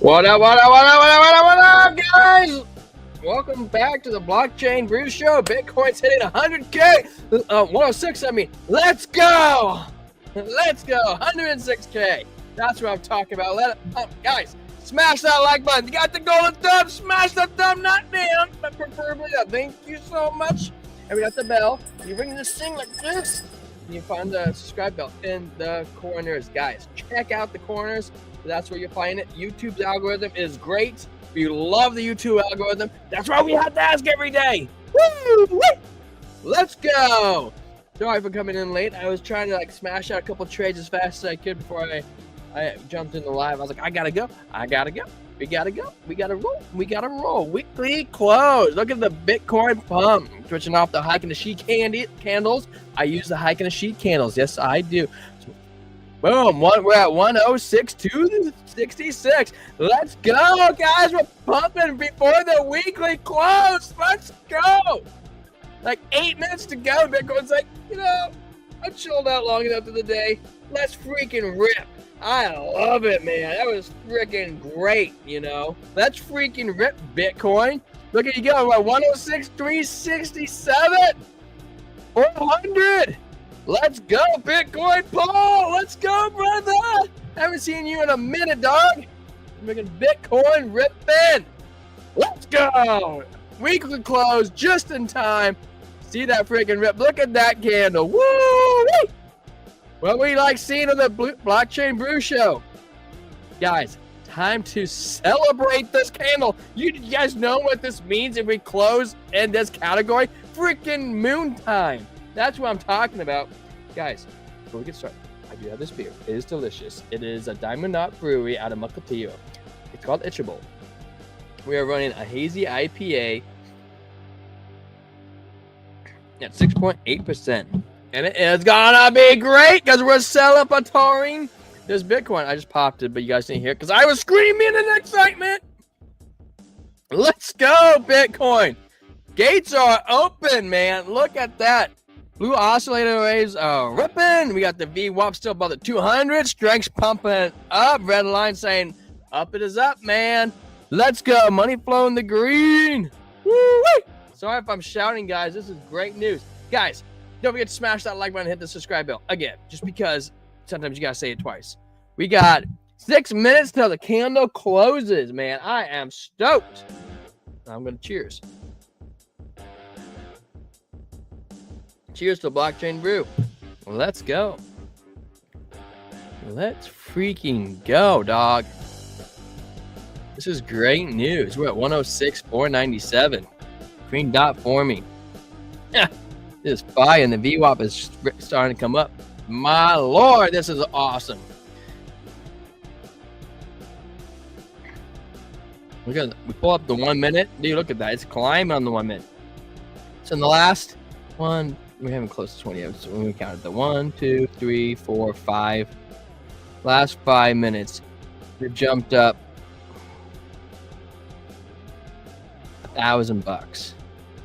What up, what up, what up, what up, what up, what up, guys? Welcome back to the Blockchain Brew Show. Bitcoin's hitting 100K. 106, I mean. Let's go. Let's go. 106K. That's what I'm talking about. Let it pump. Guys, smash that like button. You got the golden thumb. Smash the thumb, not down, but preferably up. Thank you so much. And we got the bell. You ring this thing like this. You find the subscribe bell in the corners. Guys, check out the corners. That's where you'll find it. YouTube's algorithm is great. We love the YouTube algorithm. That's why we have to ask every day. Woo! Woo! Let's go. Sorry for coming in late. I was trying to smash out a couple trades as fast as I could before I jumped into live. I was like, I gotta go. I gotta go. We gotta go. We gotta roll. We gotta roll. Weekly close. Look at the Bitcoin pump. Switching off the hike and the sheet candles. I use the hike and the sheet candles. Yes, I do. Boom, we're at 106.266. Let's go, guys. We're pumping before the weekly close. Let's go. 8 minutes to go. Bitcoin's like, I chilled out long enough of the day. Let's freaking rip. I love it, man. That was freaking great, Let's freaking rip, Bitcoin. Look at you go. We're at 106.367. 400. Let's go, Bitcoin Paul. Let's go, brother. Haven't seen you in a minute, dog. Making Bitcoin ripping. Let's go. Weekly close just in time. See that freaking rip. Look at that candle. Woo! What we like seeing on the Blockchain Brew Show. Guys, time to celebrate this candle. You guys know what this means if we close in this category? Freaking moon time. That's what I'm talking about. Guys, before we get started, I do have this beer. It is delicious. It is a Diamond Knot Brewery out of Mukilteo. It's called Itchable. We are running a hazy IPA at 6.8%. And it is gonna be great because we're celebrating this Bitcoin. I just popped it, but you guys didn't hear it because I was screaming in excitement. Let's go, Bitcoin. Gates are open, man. Look at that. Blue oscillator waves are ripping. We got the VWAP still above the 200. Strength's pumping up. Red line saying up it is up, man. Let's go. Money flow in the green. Woo-wee. Sorry if I'm shouting, guys. This is great news. Guys, don't forget to smash that like button and hit the subscribe bell. Again, just because sometimes you got to say it twice. We got 6 minutes till the candle closes, man. I am stoked. I'm going to cheers. Cheers to Blockchain Brew. Let's go. Let's freaking go, dog. This is great news. We're at 106.497. Green dot forming. Yeah, this is fire, and the VWAP is starting to come up. My lord, this is awesome. We pull up the 1 minute. Dude, look at that. It's climbing on the 1 minute. So in the last one, we haven't close to 20 of so when we counted the 1, 2, 3, 4, 5. Last 5 minutes, we jumped up $1,000.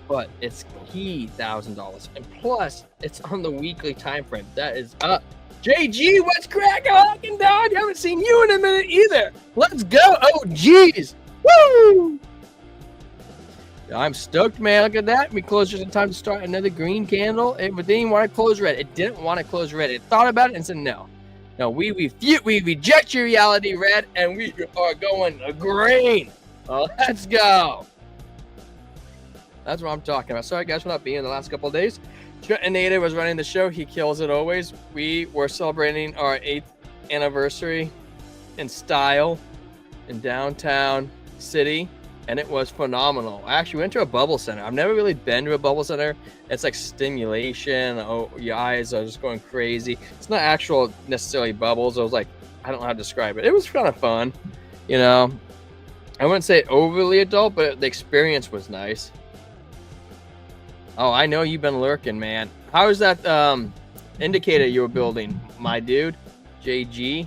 But it's key $1,000. And plus, it's on the weekly time frame. That is up. JG, what's cracking, dog? I haven't seen you in a minute either. Let's go. Oh, geez. Woo! I'm stoked, man. Look at that. We closed just in time to start another green candle. It didn't want to close red. It didn't want to close red. It thought about it and said no. No, we reject your reality, red, and we are going green. Let's go. That's what I'm talking about. Sorry, guys, for not being in the last couple of days. Trenton Native was running the show. He kills it always. We were celebrating our 8th anniversary in style in downtown city. And it was phenomenal. I actually went to a bubble center. I've never really been to a bubble center. It's like stimulation. Oh, your eyes are just going crazy. It's not actual necessarily bubbles. I was like, I don't know how to describe it. It was kind of fun, I wouldn't say overly adult, but the experience was nice. Oh, I know you've been lurking, man. How's that indicator you were building, my dude? JG.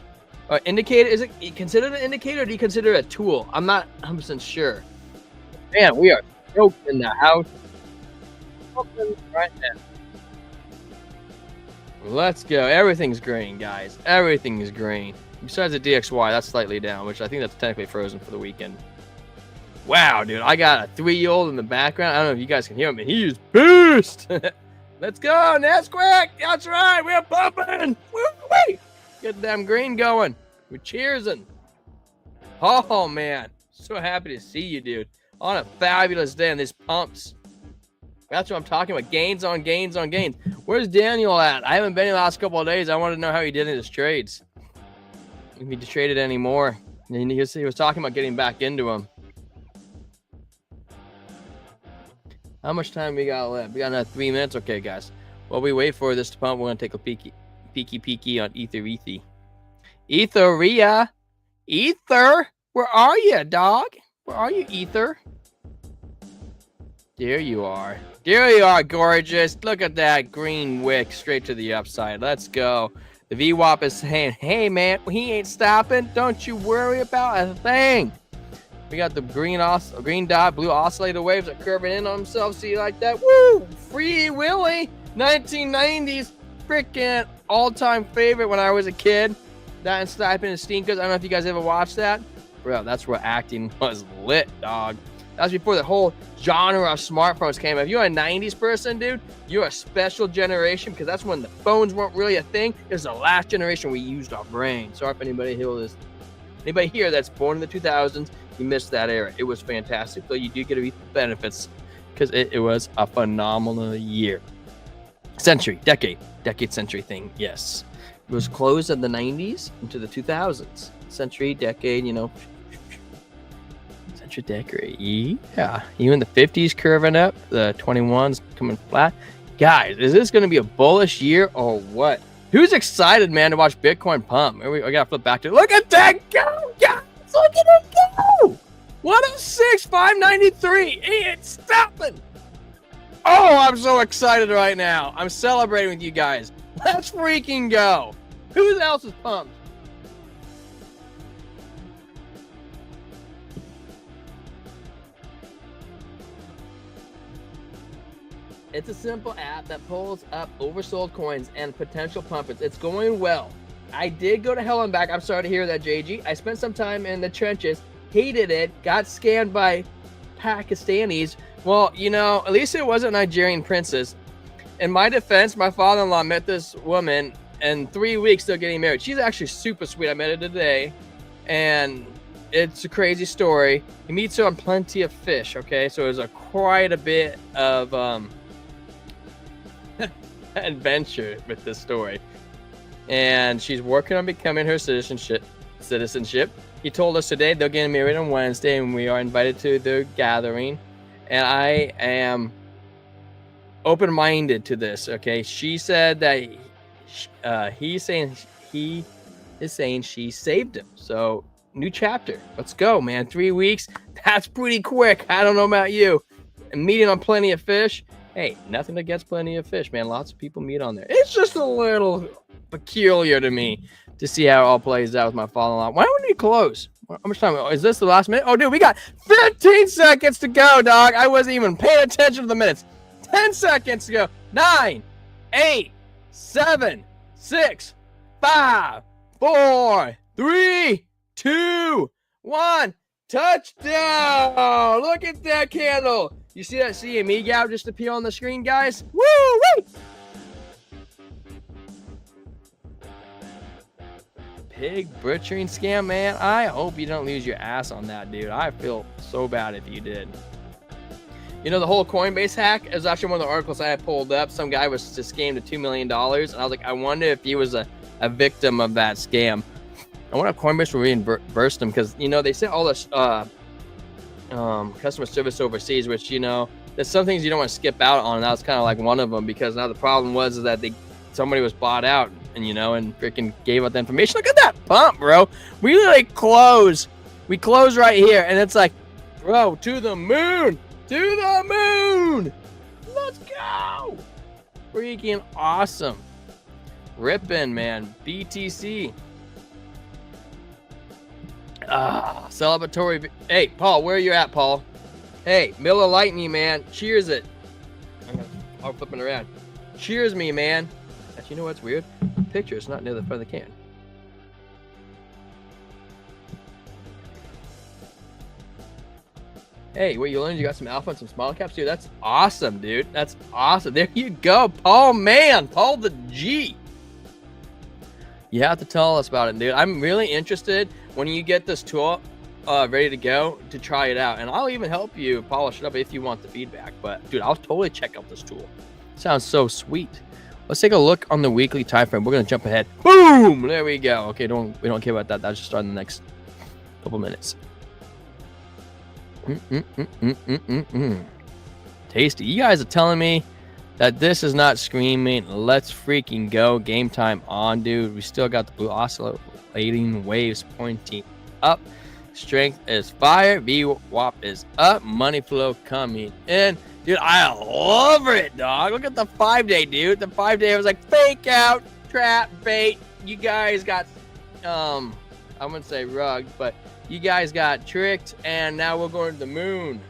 Indicator, is it considered an indicator or do you consider it a tool? I'm not 100% sure. Man, we are stoked in the house. Right now. Let's go. Everything's green, guys. Everything is green. Besides the DXY, that's slightly down, which I think that's technically frozen for the weekend. Wow, dude, I got a 3-year-old in the background. I don't know if you guys can hear him, but he's pissed. Let's go, Nesquik. That's right, we're pumping. Woo-wee. Get the damn green going. We're cheersing. Oh, man. So happy to see you, dude. On a fabulous day on these pumps. That's what I'm talking about. Gains on gains on gains. Where's Daniel at? I haven't been in the last couple of days. I want to know how he did in his trades. If he traded anymore. And he was talking about getting back into them. How much time we got left? We got another 3 minutes. Okay, guys. While we wait for this to pump, we're going to take a peeky on Ethereum. Etheria. Ether. Where are you, dog? Where are you, Ether? There you are. There you are, gorgeous. Look at that green wick straight to the upside. Let's go. The VWAP is saying, hey, man, he ain't stopping. Don't you worry about a thing. We got the green dot, blue oscillator waves are curving in on themselves. See, like that? Woo! Free Willy. 1990s. Freaking all-time favorite when I was a kid. That and Stipend and Stinkers. I don't know if you guys ever watched that. Bro, that's where acting was lit, dog. That was before the whole genre of smartphones came out. If you're a 90s person, dude, you're a special generation because that's when the phones weren't really a thing. It was the last generation we used our brain. Sorry if anybody here that's born in the 2000s, you missed that era. It was fantastic. So you do get to reap the benefits because it was a phenomenal year. Decade century thing, yes. It was closed in the 90s into the 2000s. Century, decade, you know. Century, decade, yeah. Even the 50s curving up, the 21s coming flat. Guys, is this going to be a bullish year or what? Who's excited, man, to watch Bitcoin pump? I got to flip back to it. Look at that go, guys. Look at it go. 106, 593. He ain't stopping. Oh, I'm so excited right now. I'm celebrating with you guys. Let's freaking go. Who else is pumped? It's a simple app that pulls up oversold coins and potential pumpers. It's going well. I did go to hell and back. I'm sorry to hear that, JG. I spent some time in the trenches, hated it, got scammed by Pakistanis. Well, you know, at least it wasn't Nigerian princess. In my defense, my father-in-law met this woman in 3 weeks they're getting married. She's actually super sweet. I met her today, and it's a crazy story. He meets her on Plenty of Fish, okay? So it was quite a bit of adventure with this story. And she's working on becoming her citizenship. He told us today they're getting married on Wednesday, and we are invited to their gathering. And I am open-minded to this, okay? She said that he is saying she saved him. So, new chapter. Let's go, man. 3 weeks. That's pretty quick. I don't know about you. And meeting on Plenty of Fish. Hey, nothing against Plenty of Fish, man. Lots of people meet on there. It's just a little peculiar to me to see how it all plays out with my father-in-law. Why don't we close? How much time? Is this the last minute? Oh, dude, we got 15 seconds to go, dog. I wasn't even paying attention to the minutes. 10 seconds to go. 9, 8, 7, 6, 5, 4, 3, 2, 1. Touchdown! Look at that candle. You see that CME gap just appear on the screen, guys? Woo-wee! Pig butchering scam, man. I hope you don't lose your ass on that, dude. I feel so bad if you did. You know, the whole Coinbase hack is actually one of the articles I had pulled up. Some guy was just scammed to $2 million. And I was like, I wonder if he was a victim of that scam. I wonder if Coinbase will reimburse them because, you know, they sent all this customer service overseas, which, you know, there's some things you don't want to skip out on. And that was kind of like one of them because now the problem was that somebody was bought out and, you know, and freaking gave out the information. Look at that pump, bro. We literally close. We close right here. And it's like, bro, to the moon. To the moon. Let's go. Freaking awesome. Ripping, man. BTC. Celebratory. Hey, Paul, where are you at, Paul? Hey, Miller Lightning, man. Cheers it. I'm flipping around. Cheers me, man. Actually, you know what's weird? The picture is not near the front of the can. Hey, what you learned? You got some alpha and some small caps, dude. That's awesome, dude. That's awesome. There you go, Paul. Man, Paul the G. You have to tell us about it, dude. I'm really interested when you get this tool ready to go to try it out, and I'll even help you polish it up if you want the feedback. But dude, I'll totally check out this tool. Sounds so sweet. Let's take a look on the weekly time frame. We're gonna jump ahead. Boom! There we go. Okay, we don't care about that. That's just starting the next couple minutes. Tasty. You guys are telling me that this is not screaming, let's freaking go. Game time on, dude. We still got the blue oscillating waves pointing up. Strength is fire. VWAP is up. Money flow coming in. Dude, I love it, dog. Look at the 5-day, dude. The 5-day, I was like, fake out, trap, bait. You guys got, I wouldn't say rugged, but you guys got tricked, and now we're going to the moon.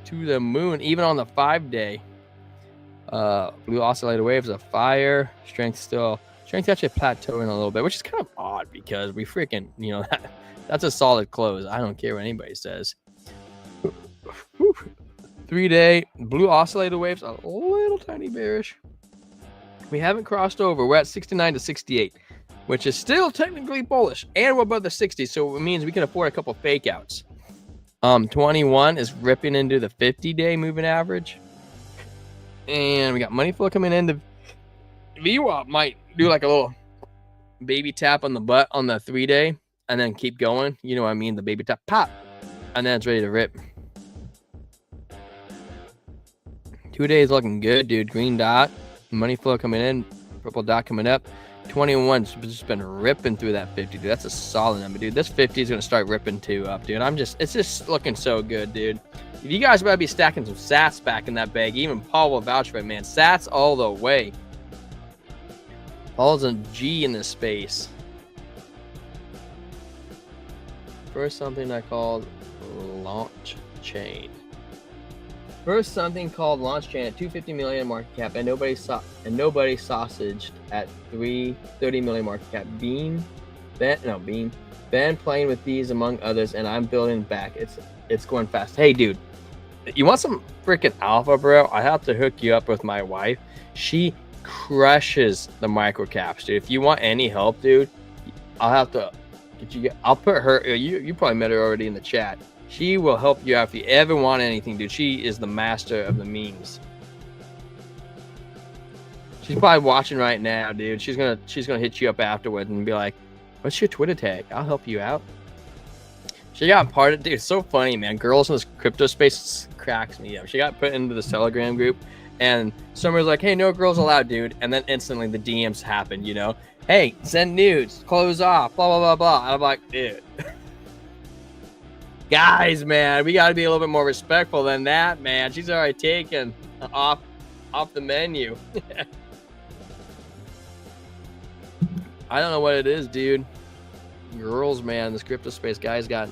To the moon, even on the 5-day. Blue oscillator waves of fire. Strength actually plateauing a little bit, which is kind of odd because we freaking, that's a solid close. I don't care what anybody says. 3-day blue oscillator waves, a little tiny bearish. We haven't crossed over. We're at 69 to 68, which is still technically bullish, and we're above the 60, so it means we can afford a couple fake outs. 21 is ripping into the 50-day moving average, and we got money flow coming in. The VWAP might do like a little baby tap on the butt on the 3-day, and then keep going. You know what I mean? The baby tap, pop, and then it's ready to rip. 2 days looking good, dude. Green dot, money flow coming in, purple dot coming up. 21's just been ripping through that 50, dude. That's a solid number, dude. This 50 is gonna start ripping too up, dude. It's just looking so good, dude. If you guys better be stacking some sats back in that bag, even Paul will vouch for it, man. Sats all the way. Paul's a G in this space. First, something I called launch chain. First, something called launch chain at 250 million market cap, and nobody sausaged at 330 million market cap. Beam. Ben playing with these among others, and I'm building back. It's going fast. Hey, dude, you want some freaking alpha, bro? I have to hook you up with my wife. She crushes the micro caps, dude. If you want any help, dude, I'll have to get you. I'll put her. You probably met her already in the chat. She will help you out if you ever want anything, dude. She is the master of the memes. She's probably watching right now, dude. She's gonna hit you up afterwards and be like, "What's your Twitter tag? I'll help you out." She got part of, dude. It's so funny, man. Girls in this crypto space cracks me up. She got put into the Telegram group, and somebody's like, "Hey, no girls allowed, dude." And then instantly the DMs happen, Hey, send nudes, close off, blah blah blah blah. And I'm like, dude. Guys, man, we got to be a little bit more respectful than that, man. She's already taken off the menu. I don't know what it is, dude. Girls, man, this crypto space guys got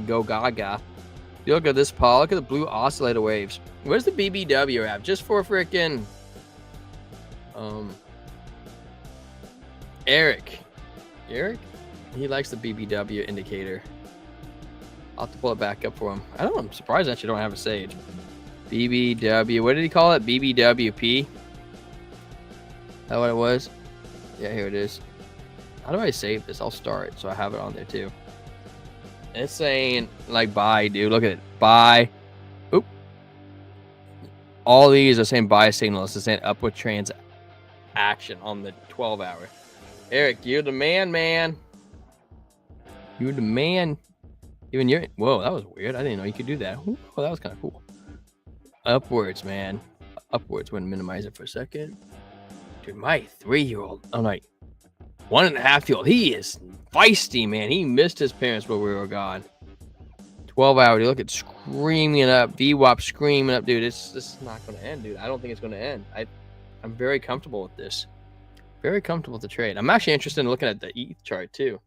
go gaga. You look at this, Paul. Look at the blue oscillator waves. Where's the BBW at? Just for freaking Eric. He likes the BBW indicator. I'll have to pull it back up for him. I'm surprised that you don't have a Sage. BBW. What did he call it? BBWP? Is that what it was? Yeah, here it is. How do I save this? I'll start so I have it on there too. It's saying like buy, dude. Look at it. Buy. Oop. All these are saying buy signals. It's saying upward transaction on the 12-hour. Eric, you're the man. You're the man. Even you're, whoa, that was weird. I didn't know you could do that. Oh, that was kind of cool. Upwards, man. Upwards. Wouldn't minimize it for a second. Dude, my 3-year-old, I'm like 1.5-year-old. He is feisty, man. He missed his parents while we were gone. 12-hour, dude. Look at screaming up. VWAP screaming up, dude. This is not going to end, dude. I don't think it's going to end. I'm very comfortable with this. Very comfortable with the trade. I'm actually interested in looking at the ETH chart, too.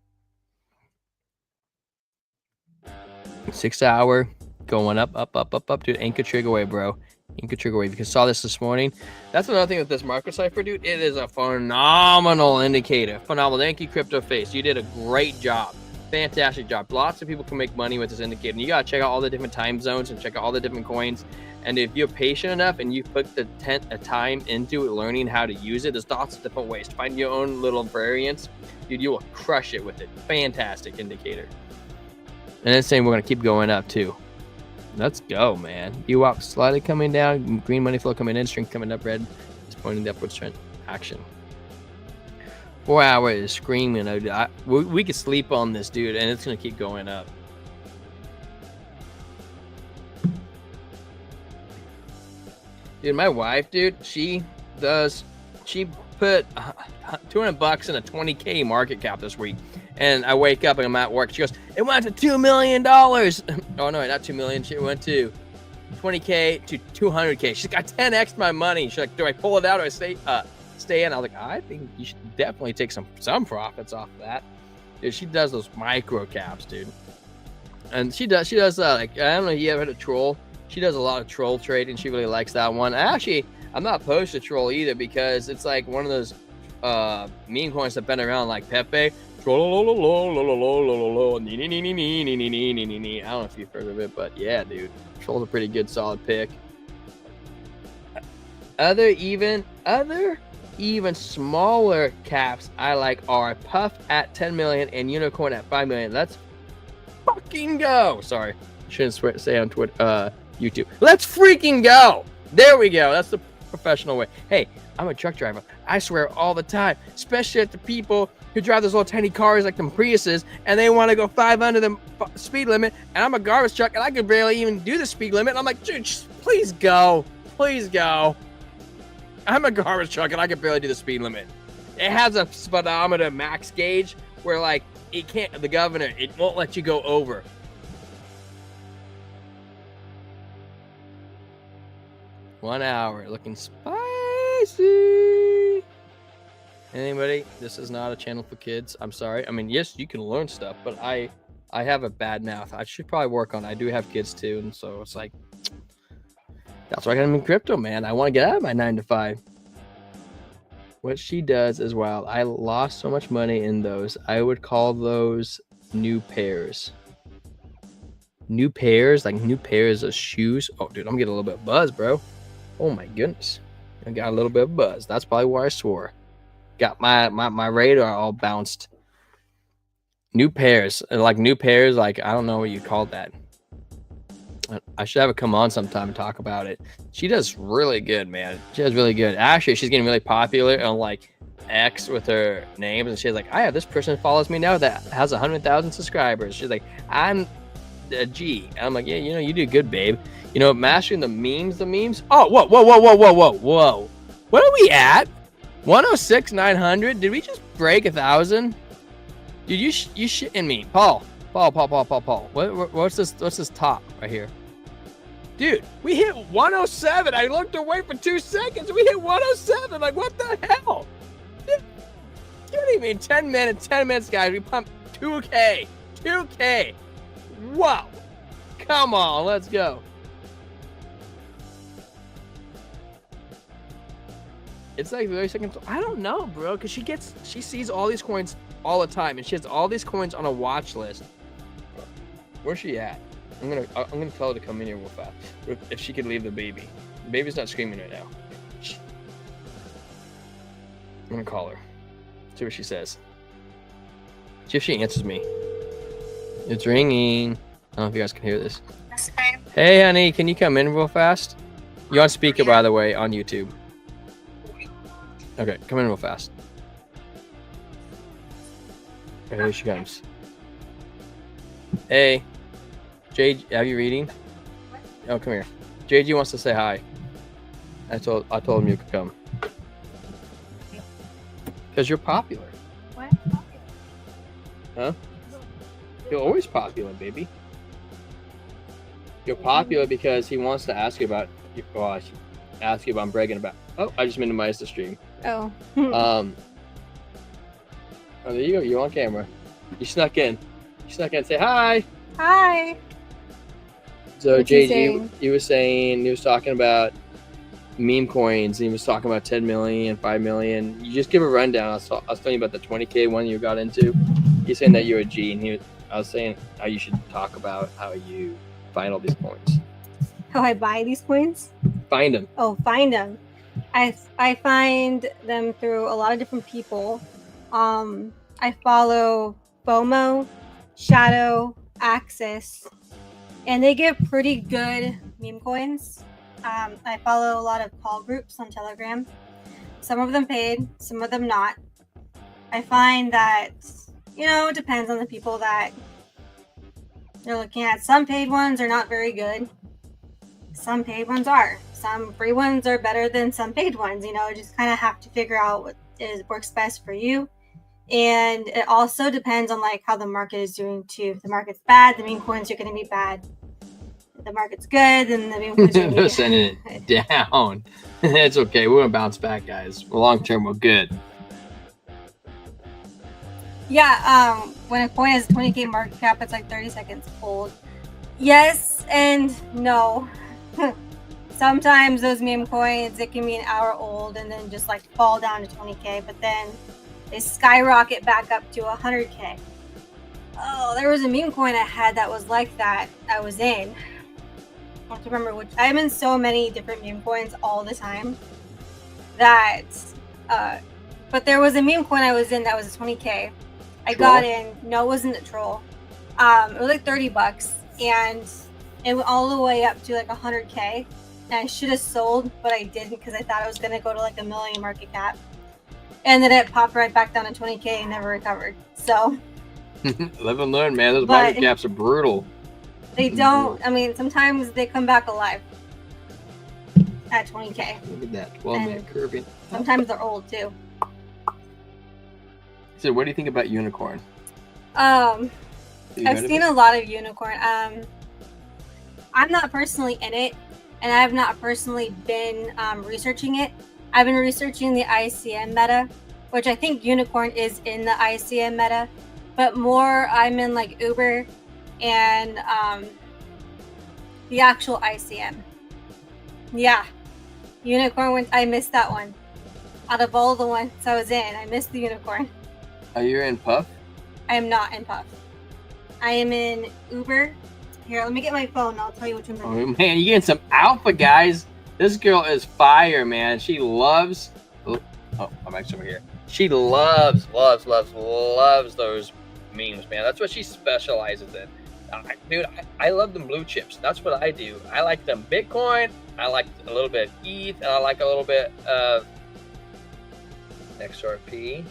6-hour going up, dude. Anchor trigger wave, bro. Anchor trigger wave. You saw this morning. That's another thing with this market cipher, dude. It is a phenomenal indicator. Phenomenal. Thank you, Crypto Face. You did a great job. fantastic job. Lots of people can make money with this indicator. And you got to check out all the different time zones and check out all the different coins. And if you're patient enough and you put the time into it, learning how to use it, there's lots of different ways to find your own little variants. Dude, you will crush it with it. Fantastic indicator. And then saying we're going to keep going up too. Let's go, man. UOP slightly coming down. Green money flow coming in. String coming up. Red is pointing the upwards trend. Action. 4 hours is screaming. We could sleep on this, dude, and it's going to keep going up. Dude, my wife, dude, she put $200 in a 20K market cap this week. And I wake up and I'm at work. She goes, it went to $2 million. Oh, no, not 2 million. She went to 20K to 200K. She's got 10x my money. She's like, do I pull it out or I stay in? I was like, I think you should definitely take some profits off of that. Dude, she does those micro caps, dude. And she does like, I don't know if you ever heard of troll. She does a lot of troll trading. She really likes that one. Actually, I'm not opposed to troll either because it's like one of those meme coins that been around like Pepe. I don't know if you've heard of it, but yeah, dude. Troll's a pretty good solid pick. Other even smaller caps I like are Puff at 10 million and Unicorn at 5 million. Let's fucking go. Sorry, shouldn't say on Twitter, YouTube. Let's freaking go. There we go. That's the professional way. Hey, I'm a truck driver. I swear all the time, especially at the people who drive those little tiny cars like them Priuses, and they want to go 5 under the speed limit, and I'm a garbage truck, and I can barely even do the speed limit. And I'm like, dude, please go. Please go. I'm a garbage truck, and I can barely do the speed limit. It has a speedometer max gauge where, like, it can't, the governor, it won't let you go over. One hour, looking spicy. Anybody? This is not a channel for kids. I'm sorry. I mean, yes, you can learn stuff, but I have a bad mouth. I should probably work on it. I do have kids too, and so it's like, that's why I'm in crypto, man. I want to get out of my 9 to 5. What she does as well. I lost so much money in those. I would call those new pairs. New pairs, like new pairs of shoes. Oh, dude, I'm getting a little bit of buzz, bro. Oh my goodness. I got a little bit of buzz. That's probably why I swore. Got my radar all bounced. New pairs. Like new pairs, like I don't know what you call that. I should have her come on sometime and talk about it. She does really good, man. She does really good. Actually, she's getting really popular on like X with her names, and she's like, I have this person follows me now that has 100,000 subscribers. She's like, I'm a G. And I'm like, yeah, you know, you do good, babe. You know, mastering the memes. Oh, whoa. What are we at? 106,900. Did we just break 1,000? Dude, you shitting me, Paul. What's this top right here? Dude, we hit 107. I looked away for 2 seconds. We hit 107. Like, what the hell? Dude, you don't even 10 minutes, guys. We pumped 2K. Whoa. Come on, let's go. It's like 30 seconds. I don't know, bro, because she sees all these coins all the time, and she has all these coins on a watch list. Where's she at? I'm gonna tell her to come in here real fast. If she could leave the baby. The baby's not screaming right now. I'm gonna call her. See what she says. See if she answers me. It's ringing. I don't know if you guys can hear this. Hey, honey, can you come in real fast? You're on speaker, by the way, on YouTube. Okay, come in real fast. Okay, here she comes. Hey, Jade, are you reading? Oh, come here. JG wants to say hi. I told him you could come. Because you're popular. What? Huh? You're always popular, baby. You're popular because he wants to ask you about. Oh, ask you about. I'm bragging about. Oh, I just minimized the stream. Oh. Oh, there you go. You're on camera. You snuck in. Say hi. Hi. So What's he JG, saying? he was talking about meme coins. He was talking about 10 million, 5 million. You just give a rundown. I was telling you about the 20K one you got into. He's saying that you're a G, and I was saying how you should talk about how you find all these coins. How I buy these coins? Find them. Oh, find them. I find them through a lot of different people. I follow FOMO, Shadow, Axis, and they give pretty good meme coins. I follow a lot of call groups on Telegram. Some of them paid, some of them not. I find that, it depends on the people that they're looking at. Some paid ones are not very good. Some paid ones are. Some free ones are better than some paid ones. Just kind of have to figure out what works best for you. And it also depends on like how the market is doing too. If the market's bad, the meme coins are going to be bad. If the market's good, then the meme coins are going to be sending it down. It's okay. We're going to bounce back, guys. Long term, we're good. Yeah, when a coin has 20K market cap, it's like 30 seconds old. Yes and no. Sometimes those meme coins, it can be an hour old and then just like fall down to 20K, but then they skyrocket back up to 100K. Oh, there was a meme coin I had that was like that. I was in. I don't remember which. I'm in so many different meme coins all the time that, but there was a meme coin I was in that was a 20K. I got in. No, it wasn't a troll. It was like $30, and it went all the way up to like 100K. And I should have sold, but I didn't because I thought it was gonna go to like $1 million market cap, and then it popped right back down to 20K and never recovered. So live and learn, man. Those market caps are brutal. They don't. I mean, sometimes they come back alive at 20K. Look at that 12-minute curve. Sometimes they're old too. So, what do you think about unicorn? I've seen a lot of unicorn. I'm not personally in it, and I have not personally been researching it. I've been researching the ICM meta, which I think unicorn is in the ICM meta, but more I'm in like Uber and the actual ICM. Yeah, unicorn. I missed that one. Out of all the ones I was in, I missed the unicorn. Are you in Puff? I am not in Puff. I am in Uber. Here, let me get my phone. I'll tell you which one's in. Oh man, you getting some alpha, guys. This girl is fire, man. She loves. Oh, I'm actually over here. She loves those memes, man. That's what she specializes in. Dude, I love them blue chips. That's what I do. I like them Bitcoin. I like a little bit of ETH, and I like a little bit of XRP.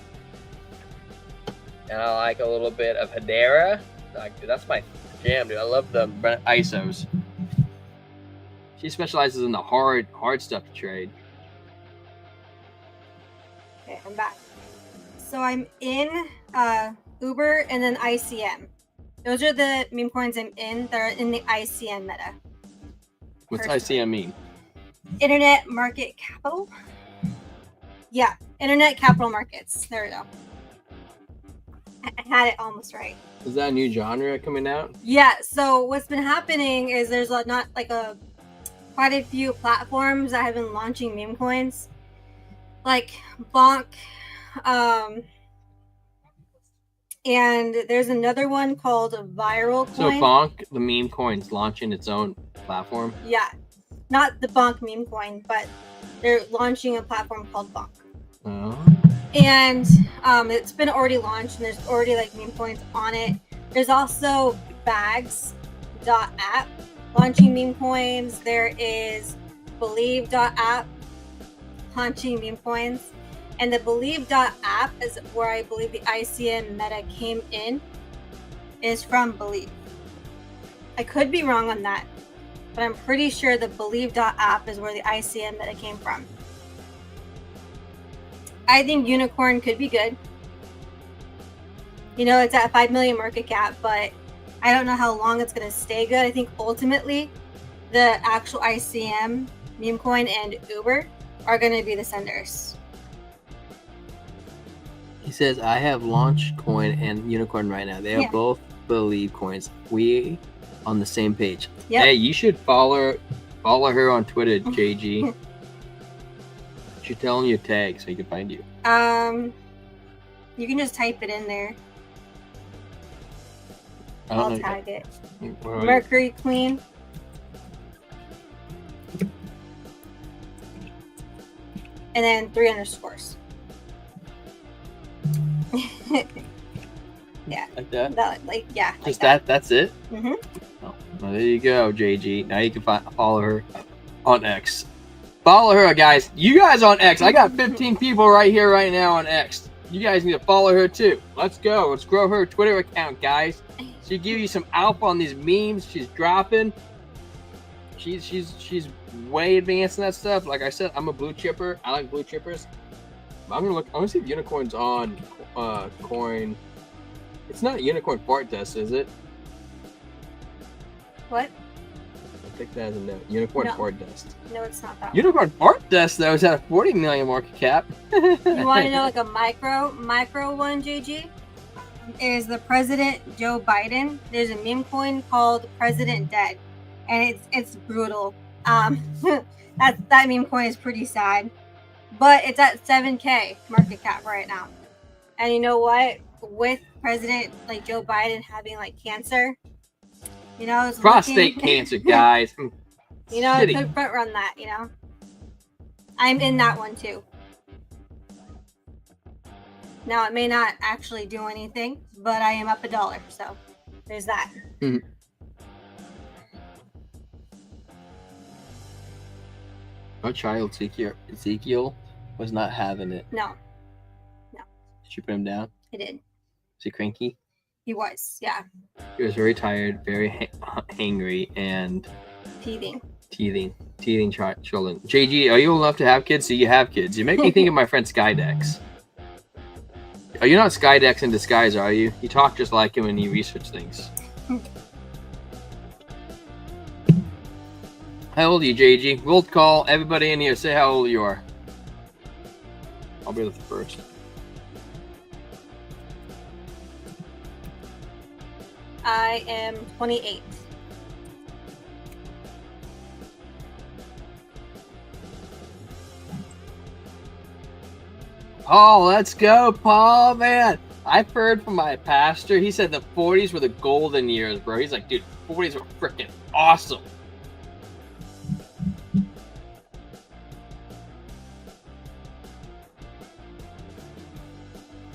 And I like a little bit of Hedera. Like, dude, that's my jam, dude. I love the ISOs. She specializes in the hard stuff to trade. Okay, I'm back. So I'm in Uber and then ICM. Those are the meme coins I'm in. They're in the ICM meta. What's ICM mean? Internet Market Capital. Yeah, Internet Capital Markets. There we go. I had it almost right. Is that a new genre coming out? Yeah. So what's been happening is there's quite a few platforms that have been launching meme coins, like Bonk, and there's another one called Viral Coin. So Bonk, the meme coin's launching its own platform? Yeah, not the Bonk meme coin, but they're launching a platform called Bonk. Oh. And it's been already launched, and there's already like meme coins on it. There's also bags.app launching meme coins. There is believe.app launching meme coins. And the believe.app is where I believe the ICM meta came in, is from Believe. I could be wrong on that, but I'm pretty sure the believe.app is where the ICM meta came from. I think unicorn could be good. It's at 5 million market cap, but I don't know how long it's going to stay good. I think ultimately the actual ICM, meme coin, and Uber are going to be the senders. He says, I have Launch Coin and Unicorn right now. They are both Believe coins. We on the same page. Yep. Hey, you should follow her on Twitter, JG. You tell him your tag so he can find you. You can just type it in there. I'll tag it. Where are you? Mercury Queen. And then 3 underscores. Yeah. Like that? Yeah. Just that? That's it? Mm-hmm. Oh, well, there you go, JG. Now you can follow her on X. Follow her, guys. You guys on X. I got 15 people right here, right now on X. You guys need to follow her too. Let's go. Let's grow her Twitter account, guys. She'll give you some alpha on these memes she's dropping. She's way advanced in that stuff. Like I said, I'm a blue chipper. I like blue chippers. I'm gonna see if Unicorn's on coin. It's not Unicorn Fart Test, is it? What? I think that is a no. Unicorn Fart Test. No, it's not that Unicorn Fart Test though is at a 40 million market cap. You want to know like a micro one, JG? Is the President Joe Biden? There's a meme coin called President Dead, and it's brutal. That meme coin is pretty sad, but it's at 7K market cap right now. And you know what? With President like Joe Biden having like cancer, you know, it's prostate cancer, guys. You know, it could front run that. You know, I'm in that one too. Now it may not actually do anything, but I am up $1, so there's that. Mm-hmm. Our child Ezekiel was not having it. No. Did you put him down? I did. Was he cranky? He was, yeah. He was very tired, very hangry, and teething children. JG, are you old enough to have kids? Do you have kids? You make me think of my friend Skydex. Are you not Skydex in disguise, are you? You talk just like him and you research things. How old are you, JG? We'll call everybody in here. Say how old you are. I'll be the first. I am 28. Oh, let's go, Paul, man. I've heard from my pastor. He said the 40s were the golden years, bro. He's like, dude, 40s were freaking awesome.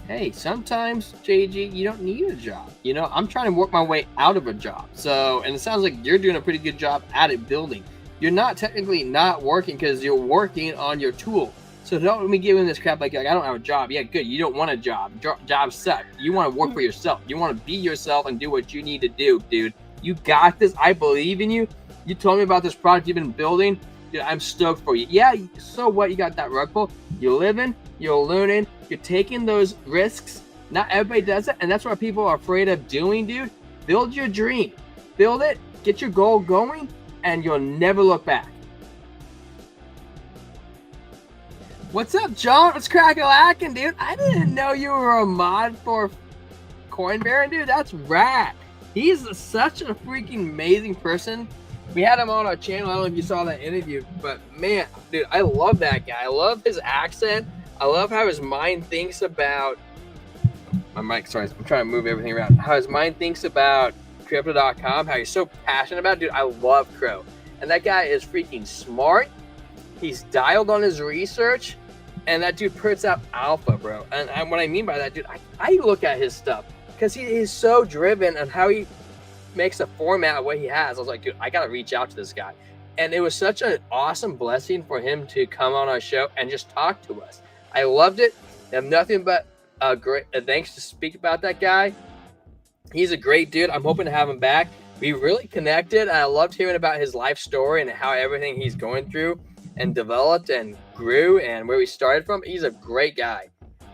Hey, sometimes, JG, you don't need a job. You know, I'm trying to work my way out of a job. So, and it sounds like you're doing a pretty good job at it building. You're not technically not working because you're working on your tool. So don't be giving this crap like I don't have a job. Yeah, good. You don't want a job. Jobs suck. You want to work for yourself. You want to be yourself and do what you need to do, dude. You got this. I believe in you. You told me about this product you've been building. Dude, I'm stoked for you. Yeah, so what? You got that rug pull. You're living. You're learning. You're taking those risks. Not everybody does it, and that's what people are afraid of doing, dude. Build your dream. Build it. Get your goal going, and you'll never look back. What's up, John? What's crack-a-lackin', dude? I didn't know you were a mod for Coin Baron, dude. That's rad. He's such a freaking amazing person. We had him on our channel. I don't know if you saw that interview, but man, dude, I love that guy. I love his accent. I love how his mind thinks about my mic. Sorry, I'm trying to move everything around. How his mind thinks about crypto.com, how he's so passionate about it. Dude, I love Crow. And that guy is freaking smart. He's dialed on his research, and that dude puts out alpha, bro. And what I mean by that, dude, I look at his stuff because he is so driven on how he makes a format, what he has. I was like, dude, I got to reach out to this guy. And it was such an awesome blessing for him to come on our show and just talk to us. I loved it. I have nothing but great thanks to speak about that guy. He's a great dude. I'm hoping to have him back. We really connected. I loved hearing about his life story and how everything he's going through and developed and grew and where we started from. He's a great guy.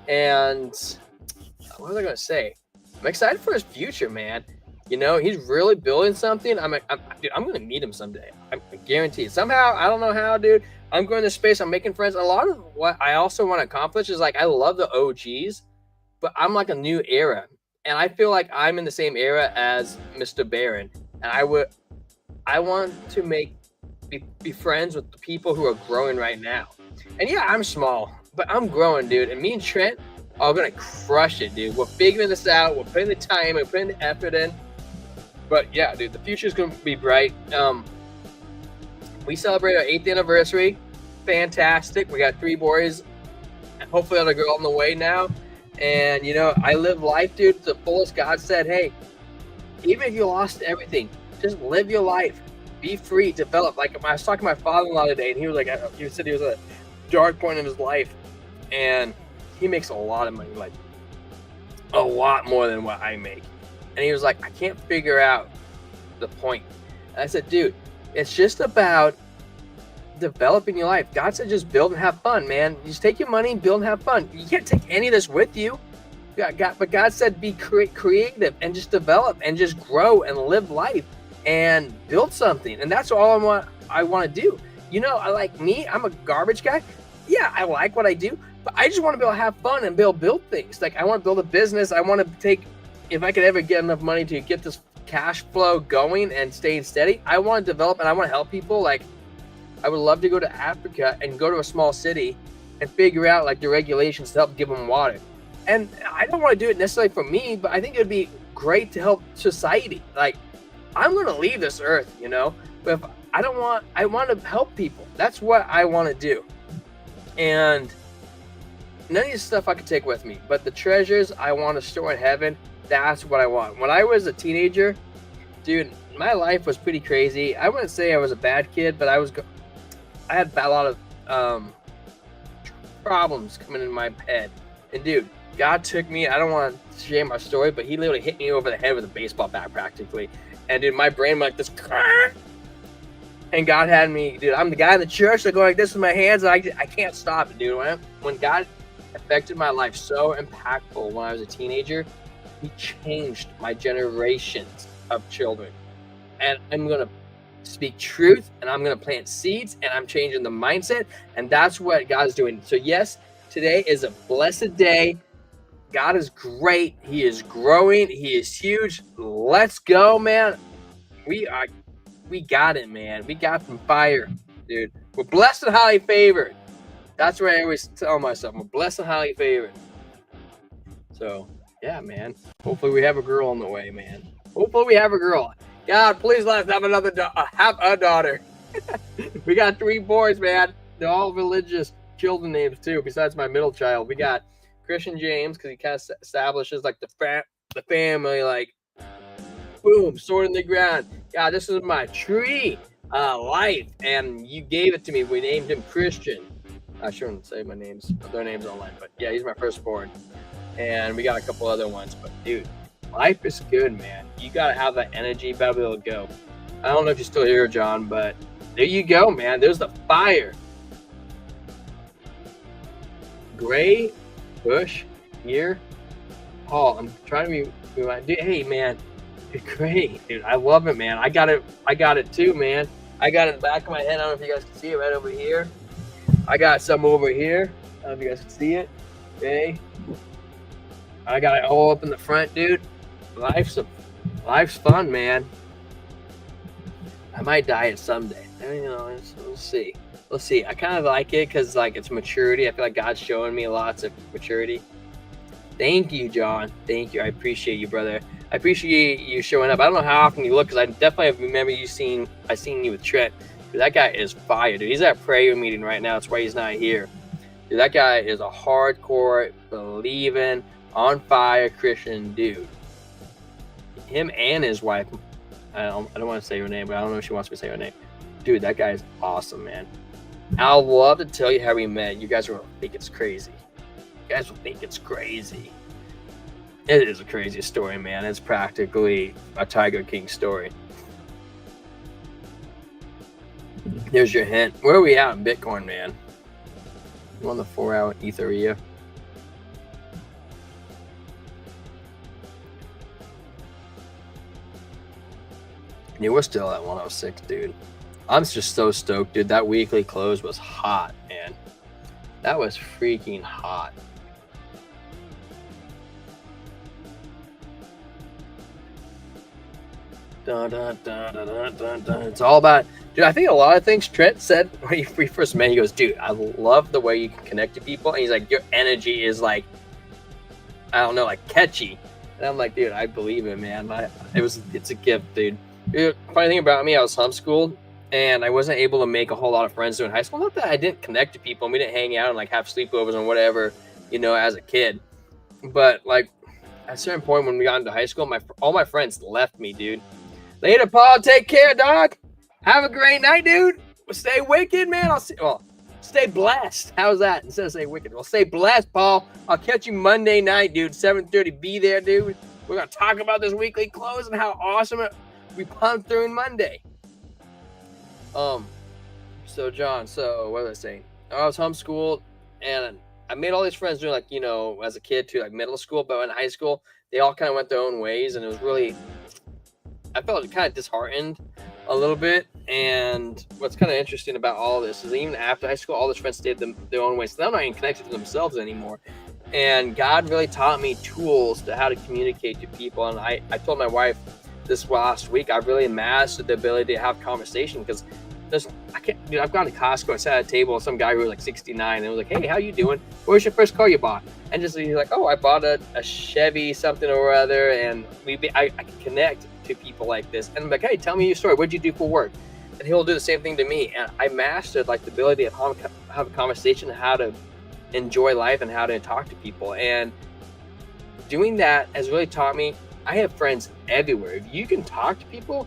And what was I going to say? I'm excited for his future, man. You know, he's really building something. Dude, I'm going to meet him someday. I'm guaranteed. Somehow, I don't know how, dude. I'm going to space. I'm making friends. A lot of what I also want to accomplish is like, I love the OGs, but I'm like a new era. And I feel like I'm in the same era as Mr. Barron. And I want to be friends with the people who are growing right now. And yeah, I'm small, but I'm growing, dude. And me and Trent are going to crush it, dude. We're figuring this out. We're putting the time, we're putting the effort in. But yeah, dude, the future's gonna be bright. We celebrate our 8th anniversary. Fantastic. We got 3 boys, and hopefully another girl on the way now. And you know, I live life, dude, to the fullest. God said, hey, even if you lost everything, just live your life. Be free, develop. Like I was talking to my father-in-law today, and he was like, he said he was at a dark point in his life, and he makes a lot of money, like a lot more than what I make. And he was like, I can't figure out the point. And I said, dude, it's just about developing your life. God said just build and have fun, man. You just take your money and build and have fun. You can't take any of this with you. But God said be creative and just develop and just grow and live life and build something. And that's all I want to do. You know, I'm a garbage guy. Yeah, I like what I do, but I just want to be able to have fun and build things. Like I want to build a business. I want to take, if I could ever get enough money to get this cash flow going and staying steady, I want to develop and I want to help people. Like I would love to go to Africa and go to a small city and figure out like the regulations to help give them water. And I don't want to do it necessarily for me, but I think it would be great to help society. Like I'm going to leave this earth, you know, but if I want to help people. That's what I want to do. And none of this stuff I could take with me, but the treasures I want to store in heaven, that's what I want. When I was a teenager, dude, my life was pretty crazy. I wouldn't say I was a bad kid, but I had a lot of problems coming in my head. And dude, God took me, I don't want to share my story, but he literally hit me over the head with a baseball bat practically. And dude, my brain went like this, and God had me, dude, I'm the guy in the church that going like this with my hands, and I can't stop it, dude. When God affected my life so impactful when I was a teenager, he changed my generations of children. And I'm going to speak truth, and I'm going to plant seeds, and I'm changing the mindset, and that's what God's doing. So yes, today is a blessed day. God is great. He is growing. He is huge. Let's go, man. We got it, man. We got some fire, dude. We're blessed and highly favored. That's what I always tell myself. We're blessed and highly favored. So, yeah, man. Hopefully we have a girl on the way, man. Hopefully we have a girl. God, please let us have a daughter. We got 3 boys, man. They're all religious children names, too, besides my middle child. We got Christian James, because he kind of establishes, like, the family, like, boom, sword in the ground. God, this is my tree life, and you gave it to me. We named him Christian. I shouldn't say their names online, but yeah, he's my firstborn. And we got a couple other ones, but dude, life is good, man. You gotta have that energy, you gotta be able to go. I don't know if you're still here, John, but there you go, man. There's the fire. Gray Bush here. Paul, I'm trying to be hey, man. Great, dude. I love it, man. I got it too, man. I got it in the back of my head. I don't know if you guys can see it right over here. I got some over here. I don't know if you guys can see it. Okay. I got it all up in the front, dude. Life's fun, man. I might dye it someday. I mean, you know, we'll see. We'll see. I kind of like it because, like, it's maturity. I feel like God's showing me lots of maturity. Thank you, John. Thank you. I appreciate you, brother. I appreciate you showing up. I don't know how often you look, because I definitely remember I seen you with Trent. Dude, that guy is fire, dude. He's at a prayer meeting right now. That's why he's not here. Dude, that guy is a hardcore, believing, on fire Christian dude. Him and his wife. I don't want to say her name, but I don't know if she wants me to say her name. Dude, that guy is awesome, man. I'll love to tell you how we met. You guys will think it's crazy. You guys will think it's crazy. It is a crazy story, man. It's practically a Tiger King story. There's your hint. Where are we at in Bitcoin, man? You on the 4-hour ethereum? Yeah, we're still at 106, dude. I'm just so stoked, dude. That weekly close was hot, man. That was freaking hot. Dun, dun, dun, dun, dun, dun, dun. It's all about, dude, I think a lot of things Trent said when we first met, he goes, dude, I love the way you can connect to people. And he's like, your energy is like, I don't know, like catchy. And I'm like, dude, I believe it, man. It's a gift, dude. Funny thing about me, I was homeschooled, and I wasn't able to make a whole lot of friends during high school. Not that I didn't connect to people, and we didn't hang out and like have sleepovers and whatever, as a kid. But like at a certain point when we got into high school, all my friends left me, dude. Later, Paul. Take care, dog. Have a great night, dude. Stay wicked, man. Stay blessed. How's that? Instead of say wicked, well, stay blessed, Paul. I'll catch you Monday night, dude. 7:30. Be there, dude. We're gonna talk about this weekly close and how awesome we pumped through Monday. So John, what was I saying? I was homeschooled, and I made all these friends during as a kid too, like middle school, but in high school, they all kind of went their own ways, and it was really, I felt kind of disheartened a little bit. And what's kind of interesting about all this is even after high school, all those friends stayed their own ways. So they're not even connected to themselves anymore. And God really taught me tools to how to communicate to people. And I told my wife this last week, I really mastered the ability to have conversation, because I've gone to Costco and sat at a table with some guy who was like 69 and was like, hey, how you doing? What was your first car you bought? And just he's like, oh, I bought a Chevy something or other. And I can connect to people like this. And I'm like, hey, tell me your story. What'd you do for work? And he'll do the same thing to me. And I mastered like the ability of how to have a conversation, how to enjoy life, and how to talk to people. And doing that has really taught me, I have friends everywhere. If you can talk to people,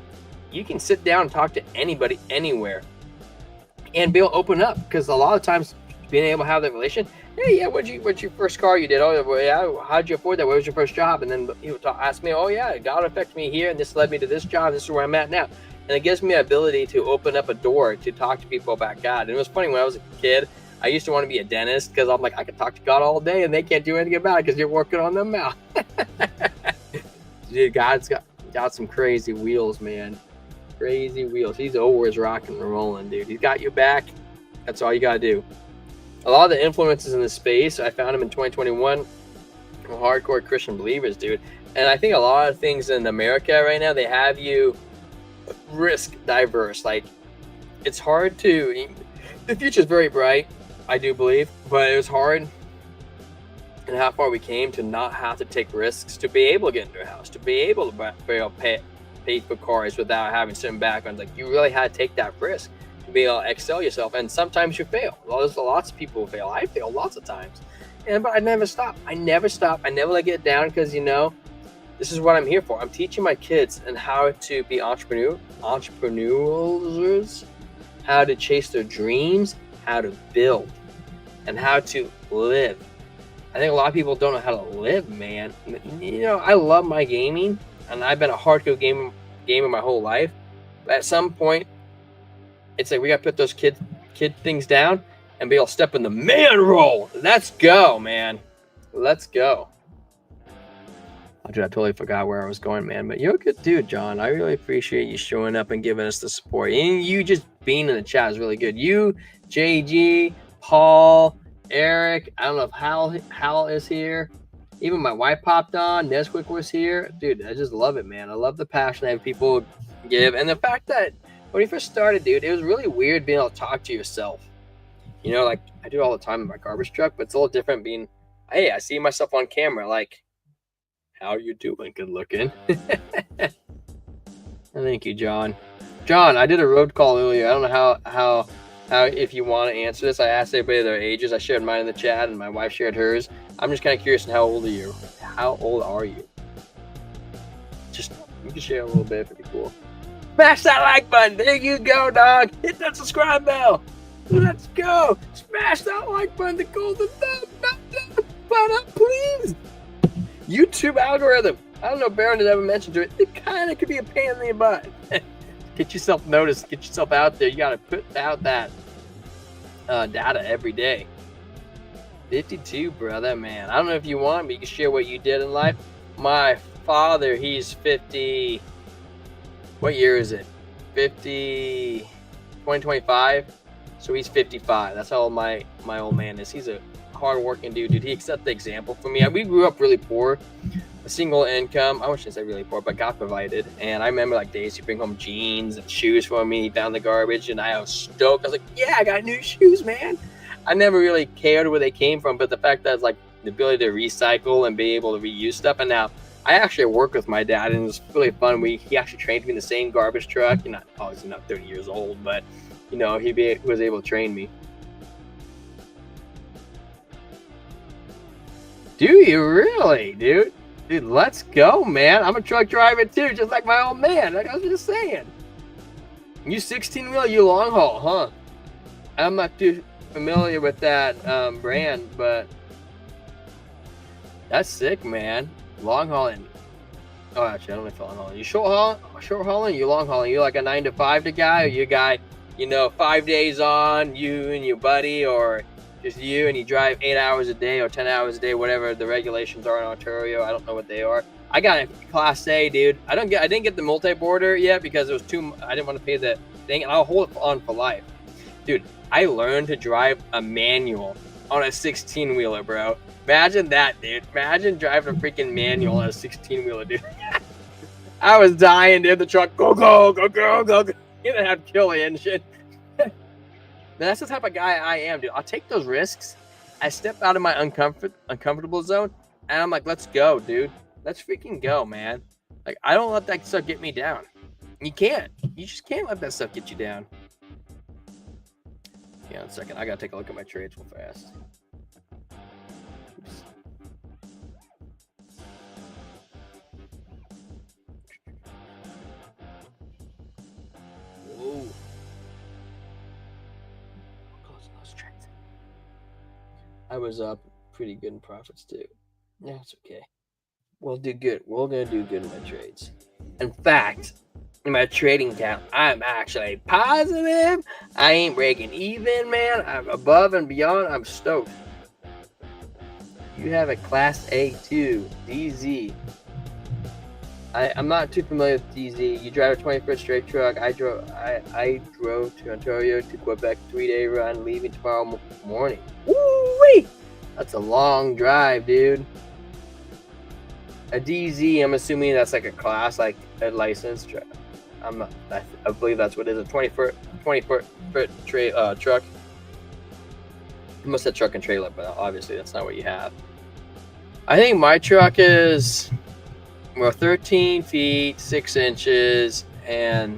you can sit down and talk to anybody anywhere and be able to open up. Because a lot of times being able to have that relation, hey, yeah, what's your first car you did? Oh, yeah, how'd you afford that? What was your first job? And then he would ask me, oh, yeah, God affected me here, and this led me to this job. This is where I'm at now. And it gives me the ability to open up a door to talk to people about God. And it was funny, when I was a kid, I used to want to be a dentist, because I'm like, I can talk to God all day and they can't do anything about it because you're working on their mouth. Dude, God's got some crazy wheels, man. Crazy wheels. He's always rocking and rolling, dude. He's got your back. That's all you got to do. A lot of the influences in this space, I found them in 2021 from hardcore Christian believers, dude. And I think a lot of things in America right now, they have you risk diverse. Like, it's hard to, the future is very bright, I do believe, but it was hard and how far we came to not have to take risks, to be able to get into a house, to be able to pay for cars without having certain backgrounds. Like, you really had to take that risk to be able to excel yourself. And sometimes you fail. Well, there's lots of people who fail. I fail lots of times. But I never stop. I never let it get down, because this is what I'm here for. I'm teaching my kids and how to be entrepreneurs, how to chase their dreams, how to build, and how to live. I think a lot of people don't know how to live, man. I love my gaming, and I've been a hardcore gamer my whole life. But at some point, it's like we got to put those kid things down and be able to step in the man role. Let's go, man. Let's go. I totally forgot where I was going, man. But you're a good dude, John. I really appreciate you showing up and giving us the support. And you just being in the chat is really good. You, JG, Paul, Eric. I don't know if Hal is here. Even my wife popped on. Nesquik was here. Dude, I just love it, man. I love the passion that people give. And the fact that when you first started, dude, it was really weird being able to talk to yourself. Like I do all the time in my garbage truck, but it's a little different being, hey, I see myself on camera. Like, how you doing? Good looking. Thank you, John. John, I did a road call earlier. I don't know how if you want to answer this. I asked everybody their ages. I shared mine in the chat, and my wife shared hers. I'm just kind of curious, how old are you? How old are you? Just, you can share a little bit. It'd be cool. Smash that like button. There you go, dog. Hit that subscribe bell. Let's go. Smash that like button. The golden thumb up, please. YouTube algorithm. I don't know if Baron has ever mentioned to it. It kind of could be a pain in the butt. Get yourself noticed. Get yourself out there. You got to put out that data every day. 52, brother, man. I don't know if you want, but you can share what you did in life. My father, he's 50. What year is it? 2025. So he's 55. That's how old my old man is. He's a hard-working dude. He set the example for me. We grew up really poor, a single income. I shouldn't say really poor, but God provided. And I remember like days he'd bring home jeans and shoes for me down the garbage, and I was stoked. I was like, yeah, I got new shoes, man. I never really cared where they came from, but the fact that it's like the ability to recycle and be able to reuse stuff. And now I actually worked with my dad, and it was really fun. He actually trained me in the same garbage truck. You're not obviously not 30 years old, but he was able to train me. Do you really, dude? Dude, let's go, man. I'm a truck driver too, just like my old man. Like I was just saying. You 16-wheel, you long haul, huh? I'm not too familiar with that brand, but that's sick, man. Long hauling. Oh, actually, I don't know if long hauling. You short hauling, you long hauling. You like a 9 to 5 guy, or you guy, 5 days on, you and your buddy, or just you and you drive 8 hours a day or 10 hours a day, whatever the regulations are in Ontario. I don't know what they are. I got a Class A, dude. I didn't get the multi-border yet because it was I didn't want to pay the thing, and I'll hold it on for life. Dude, I learned to drive a manual on a 16-wheeler, bro. Imagine that, dude. Imagine driving a freaking manual on a 16-wheeler, dude. I was dying, dude. The truck, go, go, go, go, go, go. You didn't have to kill the engine. That's the type of guy I am, dude. I'll take those risks. I step out of my uncomfortable zone, and I'm like, let's go, dude. Let's freaking go, man. Like, I don't let that stuff get me down. You can't. You just can't let that stuff get you down. Yeah, 1 second. I gotta take a look at my trades real fast. Oops. Whoa. I was up pretty good in profits too. Yeah, it's okay. We'll do good. We're gonna do good in my trades. In fact, in my trading account, I'm actually positive. I ain't breaking even, man. I'm above and beyond. I'm stoked. You have a Class A2 DZ. I'm not too familiar with DZ. You drive a 21st straight truck. I drove to Ontario to Quebec, 3-day run, leaving tomorrow morning. Woo-wee! That's a long drive, dude. A DZ, I'm assuming that's like a class, like a license truck. I believe that's what it is. A 20-foot truck. You must have truck and trailer, but obviously that's not what you have. I think my truck is 13 feet 6 inches, and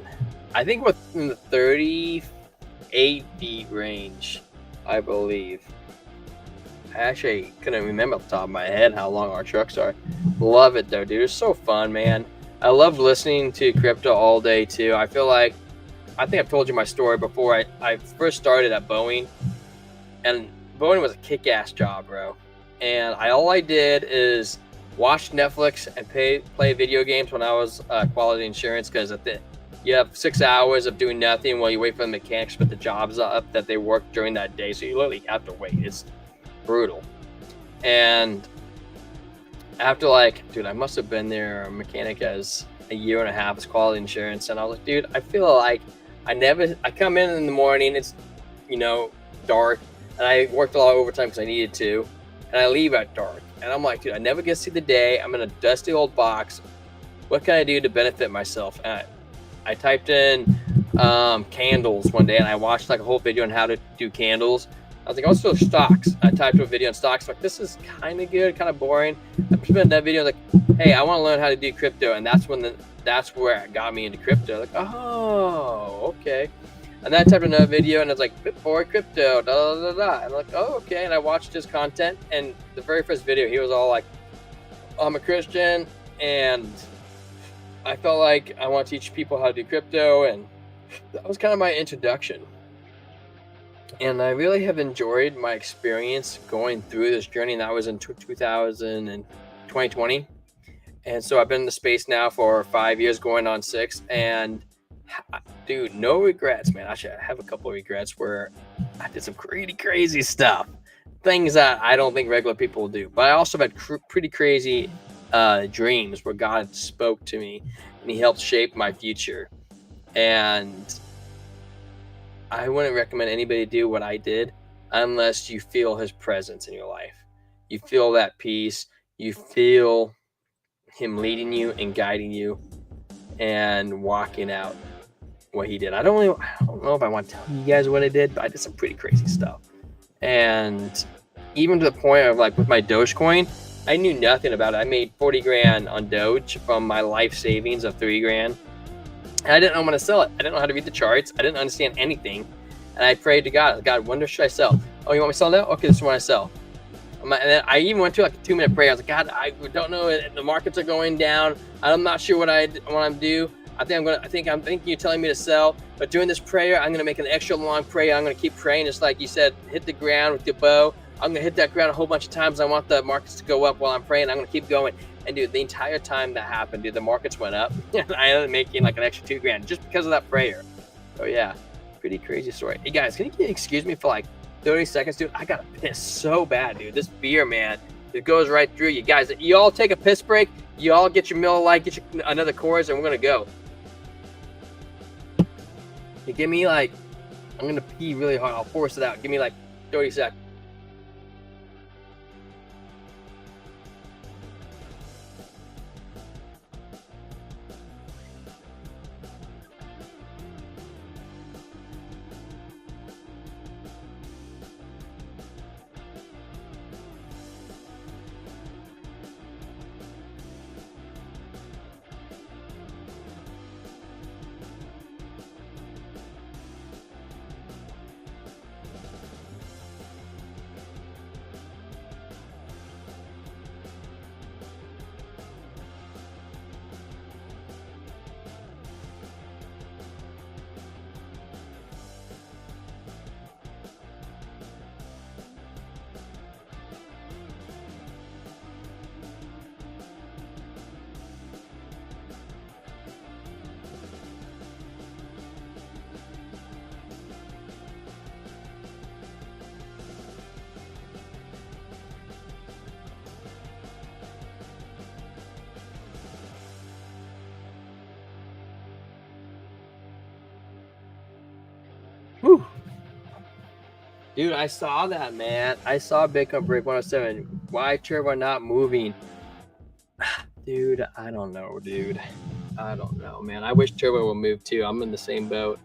I think we're in the 38 feet range, I believe. I actually couldn't remember off the top of my head how long our trucks are. Love it though, dude. It's so fun, man. I love listening to crypto all day too. I feel like, I think I've told you my story before. I first started at Boeing, and Boeing was a kick-ass job, bro. And all I did is watch Netflix and play video games when I was quality insurance, because you have 6 hours of doing nothing while you wait for the mechanics to put the jobs up that they worked during that day. So you literally have to wait. It's brutal. And after dude, I must have been there a mechanic as a year and a half as quality insurance, and I was like, dude, I feel like I come in the morning, it's dark, and I worked a lot of overtime because I needed to, and I leave at dark, and I'm like, dude, I never get to see the day. I'm in a dusty old box. What can I do to benefit myself? And I typed in candles one day, and I watched a whole video on how to do candles. I was like, also stocks. I typed a video on stocks. Like, this is kind of good, kind of boring. I spent that video like, hey, I want to learn how to do crypto, and that's where it got me into crypto. Like, oh, okay. And then I typed another video, and it's like, Bitboy crypto, da da da da. And I'm like, oh, okay. And I watched his content, and the very first video, he was all like, I'm a Christian, and I felt like I want to teach people how to do crypto, and that was kind of my introduction. And I really have enjoyed my experience going through this journey, and that was in 2020. And so I've been in the space now for 5 years, going on 6. And dude, no regrets, man. Actually, I have a couple of regrets where I did some crazy stuff, things that I don't think regular people will do. But I also had pretty crazy dreams where God spoke to me, and He helped shape my future. And I wouldn't recommend anybody do what I did unless you feel His presence in your life. You feel that peace. You feel Him leading you and guiding you and walking out what He did. I don't know if I want to tell you guys what I did, but I did some pretty crazy stuff. And even to the point of with my Dogecoin, I knew nothing about it. I made 40 grand on Doge from my life savings of 3 grand. And I didn't know when to sell it. I didn't know how to read the charts. I didn't understand anything. And I prayed to God, when should I sell? Oh, you want me to sell now? Okay, this is when I sell. And then I even went to like a 2-minute prayer. I was like, God, I don't know. The markets are going down. I'm not sure what I'm to do. I think you're telling me to sell. But during this prayer, I'm gonna make an extra long prayer. I'm gonna keep praying. It's like you said, hit the ground with your bow. I'm gonna hit that ground a whole bunch of times. I want the markets to go up while I'm praying. I'm gonna keep going. And dude, the entire time that happened, dude, the markets went up. And I ended up making like an extra 2 grand just because of that prayer. So yeah, pretty crazy story. Hey guys, can you excuse me for like 30 seconds, dude? I got to piss so bad, dude. This beer, man, it goes right through you guys. You all take a piss break. You all get your Miller Lite, get your another Coors, and we're gonna go. You give me like, I'm gonna pee really hard. I'll force it out. Give me like 30 seconds. Whew. Dude, I saw that, man. I saw Bitcoin break 107. Why Turbo not moving? Dude, I don't know, dude. I don't know, man. I wish Turbo would move too. I'm in the same boat.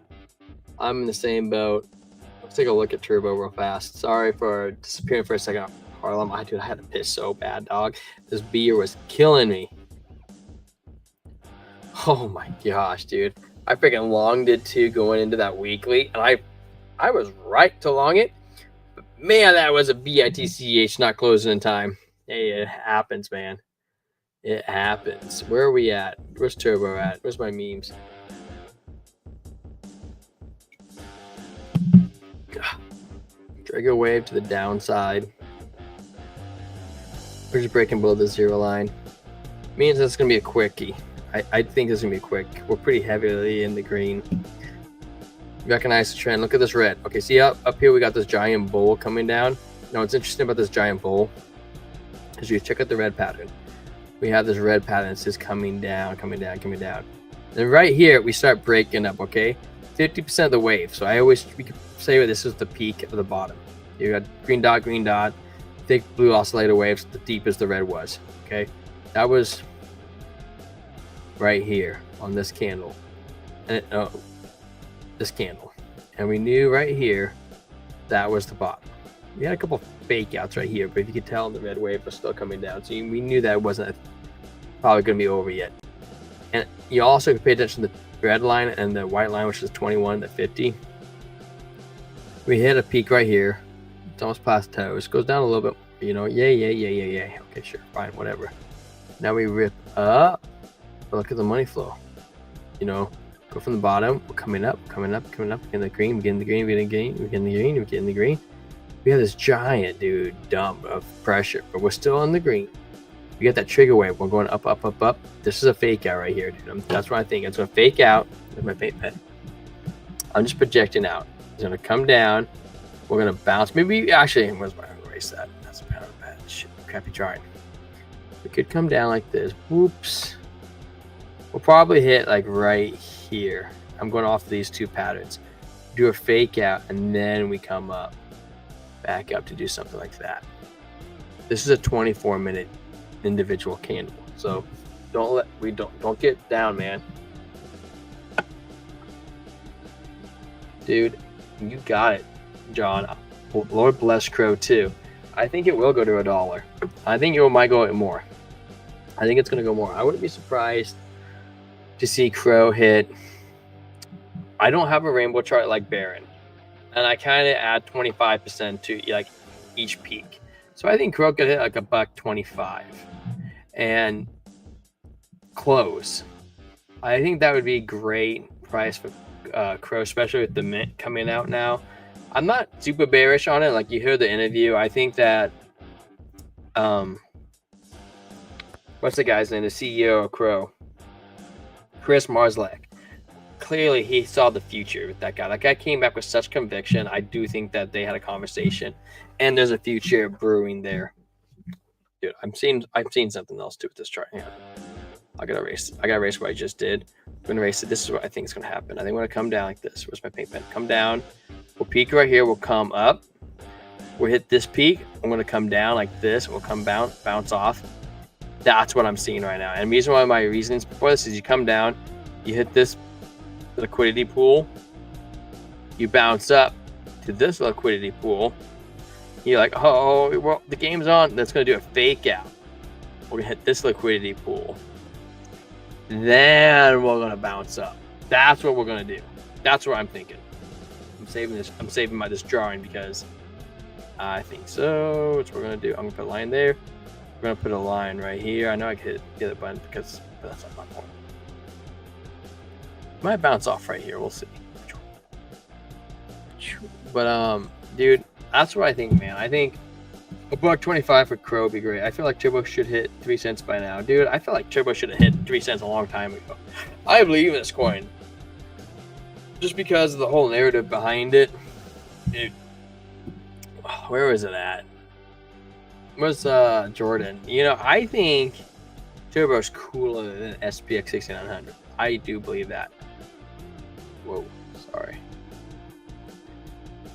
Let's take a look at Turbo real fast. Sorry for disappearing for a second, Harlem. Dude, I had to piss so bad, dog. This beer was killing me. Oh my gosh, dude. I freaking longed it too going into that weekly, and I was right to long it. But man, that was a BITCH not closing in time. Hey, it happens, man. It happens. Where are we at? Where's Turbo at? Where's my memes? Trigger wave to the downside. We're just breaking below the 0 line. Means it's going to be a quickie. I think it's going to be quick. We're pretty heavily in the green. Recognize the trend. Look at this red. Okay, see up here we got this giant bull coming down. Now what's interesting about this giant bull is you check out the red pattern. We have this red pattern. It's just coming down, coming down, coming down. And right here we start breaking up, okay? 50% of the wave. So we could say this is the peak of the bottom. You got green dot, thick blue oscillator waves, the deepest the red was. Okay. That was right here on this candle. And this candle. And we knew right here that was the bottom. We had a couple fake outs right here, but if you could tell the red wave was still coming down. So we knew that it wasn't probably going to be over yet. And you also could pay attention to the red line and the white line, which is 21 to 50. We hit a peak right here. It's almost plateaus. Goes down a little bit, you know. Yay. Okay, sure, fine, whatever. Now we rip up. But look at the money flow. You know, go from the bottom. We're coming up. We get in the green. We get in the green. We have this giant, dude, dump of pressure, but we're still in the green. We get that trigger wave. We're going up. This is a fake out right here, dude. That's what I think. It's going to fake out. There's my paint pen. I'm just projecting out. It's going to come down. We're going to bounce. Maybe, actually, where's my erase that? That's kind of bad shit. Crappy drawing. We could come down like this. Whoops. We'll probably hit like right here. I'm going off these two patterns. Do a fake out, and then we come up. Back up to do something like that. This is a 24-minute individual candle, so don't get down, man. Dude, you got it, John. Lord bless Crow too. I think it will go to $1. I think it might go more. I think it's going to go more. I wouldn't be surprised to see Crow hit. I don't have a rainbow chart like Baron, and I kind of add 25% to like each peak. So I think Crow could hit like $1.25 and close. I think that would be a great price for Crow, especially with the mint coming out now. I'm not super bearish on it. Like you heard the interview, I think that what's the guy's name? The CEO of Crow, Chris Marszalek. Clearly, he saw the future with that guy. That guy came back with such conviction. I do think that they had a conversation, and there's a future brewing there. Dude, I'm seeing something else too with this chart. Yeah. I gotta erase what I just did. I'm gonna erase it. This is what I think is gonna happen. I think we're gonna come down like this. Where's my paint pen? Come down. We'll peak right here. We'll come up. We'll hit this peak. I'm gonna come down like this. We'll come bounce off. That's what I'm seeing right now. And the reason why my reasons before this is you come down, you hit this liquidity pool, you bounce up to this liquidity pool. You're like, oh, well, the game's on. That's gonna do a fake out. We're gonna hit this liquidity pool. Then we're gonna bounce up. That's what we're gonna do. That's what I'm thinking. I'm saving this drawing because I think so. That's what we're gonna do. I'm gonna put a line there. We're gonna put a line right here. I know I could hit the other button but that's not my point. Might bounce off right here. We'll see. But dude, that's what I think, man. I think $1.25 for Crow would be great. I feel like Turbo should hit 3 cents by now, dude. I feel like Turbo should have hit 3 cents a long time ago. I believe in this coin, just because of the whole narrative behind it. Dude, where was it at? Where's Jordan? You know, I think Turbo's cooler than SPX 6900. I do believe that. Whoa, sorry.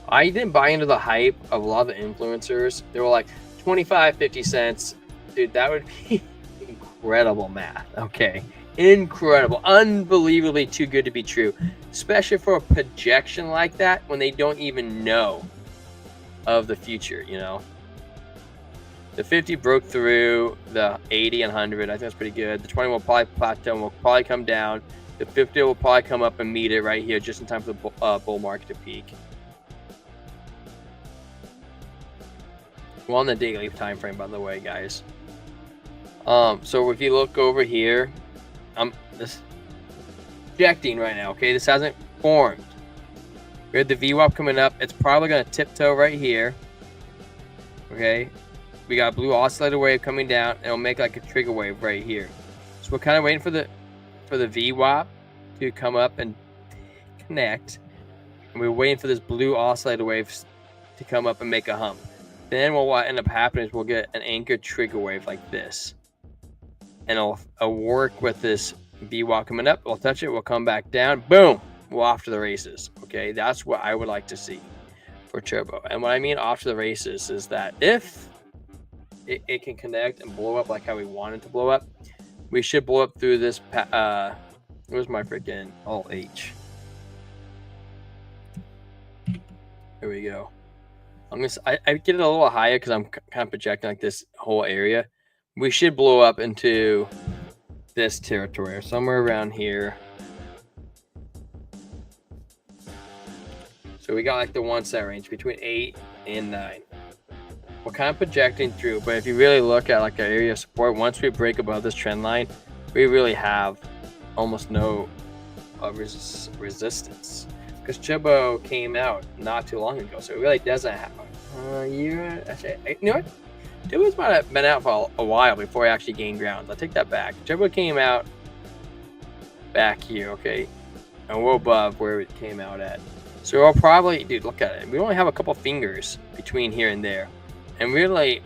I didn't buy into the hype of a lot of the influencers. They were like 25, 50 cents. Dude, that would be incredible math. Okay. Incredible. Unbelievably too good to be true. Especially for a projection like that when they don't even know of the future, you know. The 50 broke through the 80 and 100. I think that's pretty good. The 20 will probably plateau and will probably come down. The 50 will probably come up and meet it right here just in time for the bull market to peak. We're on the daily time frame, by the way, guys. So if you look over here, I'm this projecting right now. Okay, this hasn't formed. We have the VWAP coming up. It's probably going to tiptoe right here. Okay, we got a blue oscillator wave coming down, and it'll make like a trigger wave right here. So we're kind of waiting for the VWAP to come up and connect, and we're waiting for this blue oscillator wave to come up and make a hump. Then what end up happening is we'll get an anchor trigger wave like this, and it'll work with this VWAP coming up. We'll touch it, we'll come back down, boom, we're off to the races. Okay, that's what I would like to see for Turbo. And what I mean off to the races is that if it can connect and blow up like how we want it to blow up, we should blow up through this. Where's my freaking Alt H? Here we go. I get it a little higher because I'm kind of projecting like this whole area. We should blow up into this territory or somewhere around here. So we got like the 1 cent range between 8 and 9. We're kind of projecting through, but if you really look at like our area of support, once we break above this trend line, we really have almost no resistance. Because Turbo came out not too long ago, so it really doesn't have a year. Actually, you know what? Turbo's might have been out for a while before it actually gained ground. I'll take that back. Turbo came out back here, okay, and we're above where it came out at. So we'll probably, dude, look at it. We only have a couple fingers between here and there, and really,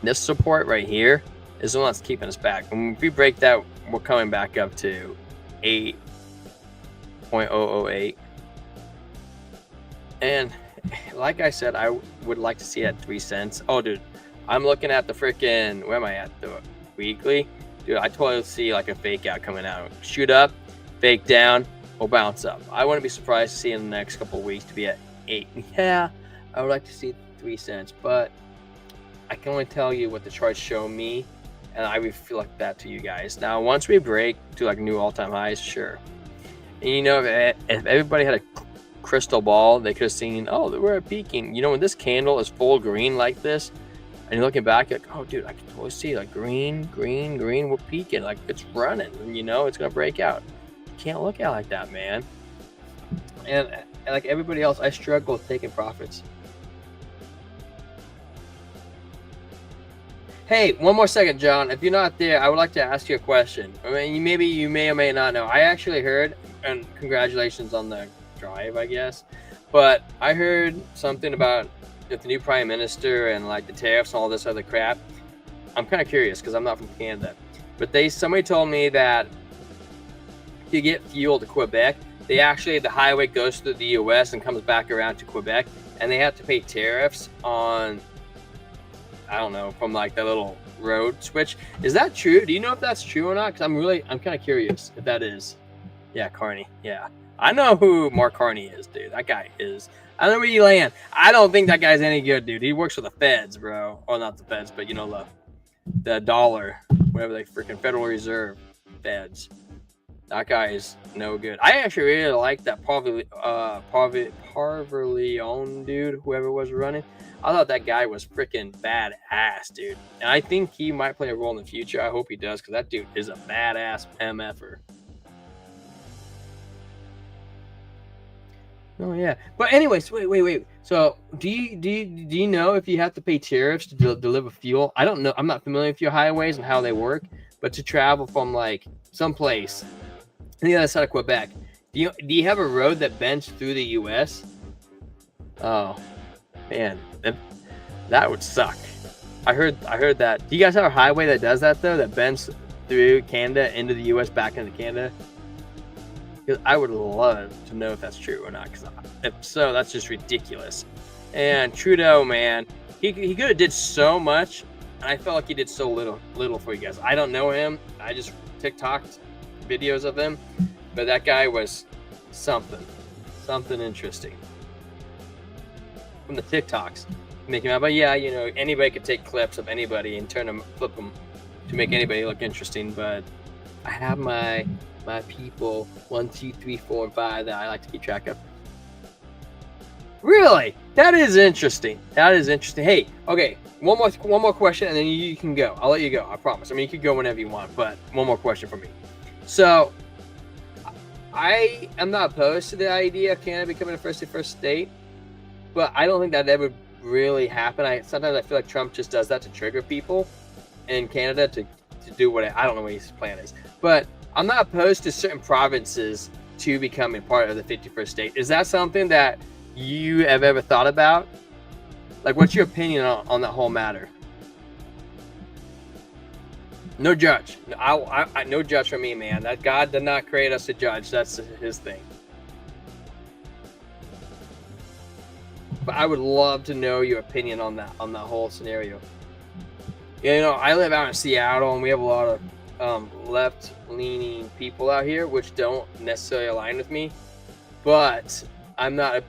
this support right here is the one that's keeping us back. When we break that, we're coming back up to 8.008. And like I said, I would like to see it at 3 cents. Oh, dude, I'm looking at the freaking, where am I at? The weekly? Dude, I totally see like a fake out coming out. Shoot up, fake down, or bounce up. I wouldn't be surprised to see in the next couple of weeks to be at 8. Yeah, I would like to see 3 cents, but I can only tell you what the charts show me, and I reflect that to you guys. Now, once we break to like new all-time highs, sure. And you know, if everybody had a crystal ball, they could have seen, oh, we're peaking. You know, when this candle is full green like this, and you're looking back, you're like, oh, dude, I can totally see like green, we're peaking, like it's running, and you know, it's gonna break out. You can't look at it like that, man. And like everybody else, I struggle with taking profits. Hey, one more second, John. If you're not there, I would like to ask you a question. I mean, maybe you may or may not know. I actually heard, and congratulations on the drive, I guess, but I heard something about with the new prime minister and like the tariffs and all this other crap. I'm kind of curious because I'm not from Canada, but somebody told me that to get fuel to Quebec, the highway goes through the US and comes back around to Quebec, and they have to pay tariffs on, I don't know, from like the little road switch. Is that true? Do you know if that's true or not? Because I'm kind of curious if that is. Yeah, Carney. Yeah, I know who Mark Carney is, dude. That guy is. I don't know where you land. I don't think that guy's any good, dude. He works for the feds, bro. Or not the feds, but you know, the dollar, whatever, the freaking Federal Reserve feds. That guy is no good. I actually really like that Parverleon dude, whoever was running. I thought that guy was freaking badass, dude. And I think he might play a role in the future. I hope he does, because that dude is a badass MFer. Oh yeah, but anyways, wait. So do you know if you have to pay tariffs to deliver fuel? I don't know. I'm not familiar with your highways and how they work, but to travel from like someplace on the other side of Quebec, do you have a road that bends through the U.S.? Oh man, that would suck. I heard that. Do you guys have a highway that does that though? That bends through Canada into the U.S. back into Canada? Because I would love to know if that's true or not. Because if so, that's just ridiculous. And Trudeau, man, he could have did so much, and I felt like he did so little for you guys. I don't know him. I just TikToked videos of him, but that guy was something interesting from the TikToks. Making out, but yeah, you know, anybody could take clips of anybody and flip them to make anybody look interesting. But I have my people 1, 2, 3, 4, and 5 that I like to keep track of. Really? That is interesting. Hey, okay, one more question, and then you can go. I'll let you go. I promise. I mean, you can go whenever you want, but one more question for me. So, I am not opposed to the idea of Canada becoming a first state, but I don't think that ever really happen. Sometimes I feel like Trump just does that to trigger people in Canada to do what I don't know what his plan is, but I'm not opposed to certain provinces to becoming part of the 51st state. Is that something that you have ever thought about? Like, what's your opinion on that whole matter? No judge. I no judge from me, man. That God did not create us to judge. That's his thing. But I would love to know your opinion on that whole scenario. You know, I live out in Seattle, and we have a lot of left-leaning people out here, which don't necessarily align with me. But I'm not.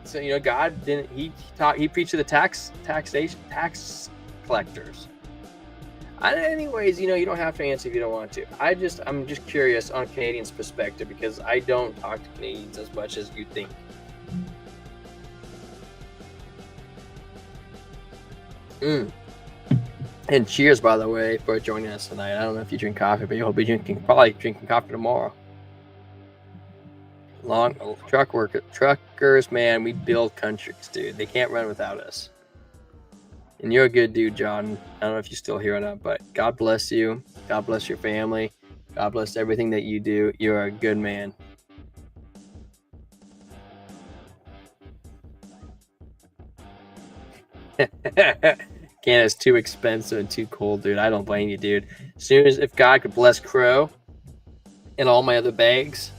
So you know, God didn't. He preached to the tax collectors. Anyways, you know, you don't have to answer if you don't want to. I'm just curious on Canadians' perspective, because I don't talk to Canadians as much as you think. And cheers, by the way, for joining us tonight. I don't know if you drink coffee, but you'll be probably drinking coffee tomorrow. Truckers, man, we build countries, dude. They can't run without us. And you're a good dude, John. I don't know if you're still here or not, but God bless you. God bless your family. God bless everything that you do. You're a good man. Canada's too expensive and too cold, dude. I don't blame you, dude. As soon as if God could bless Crow and all my other bags,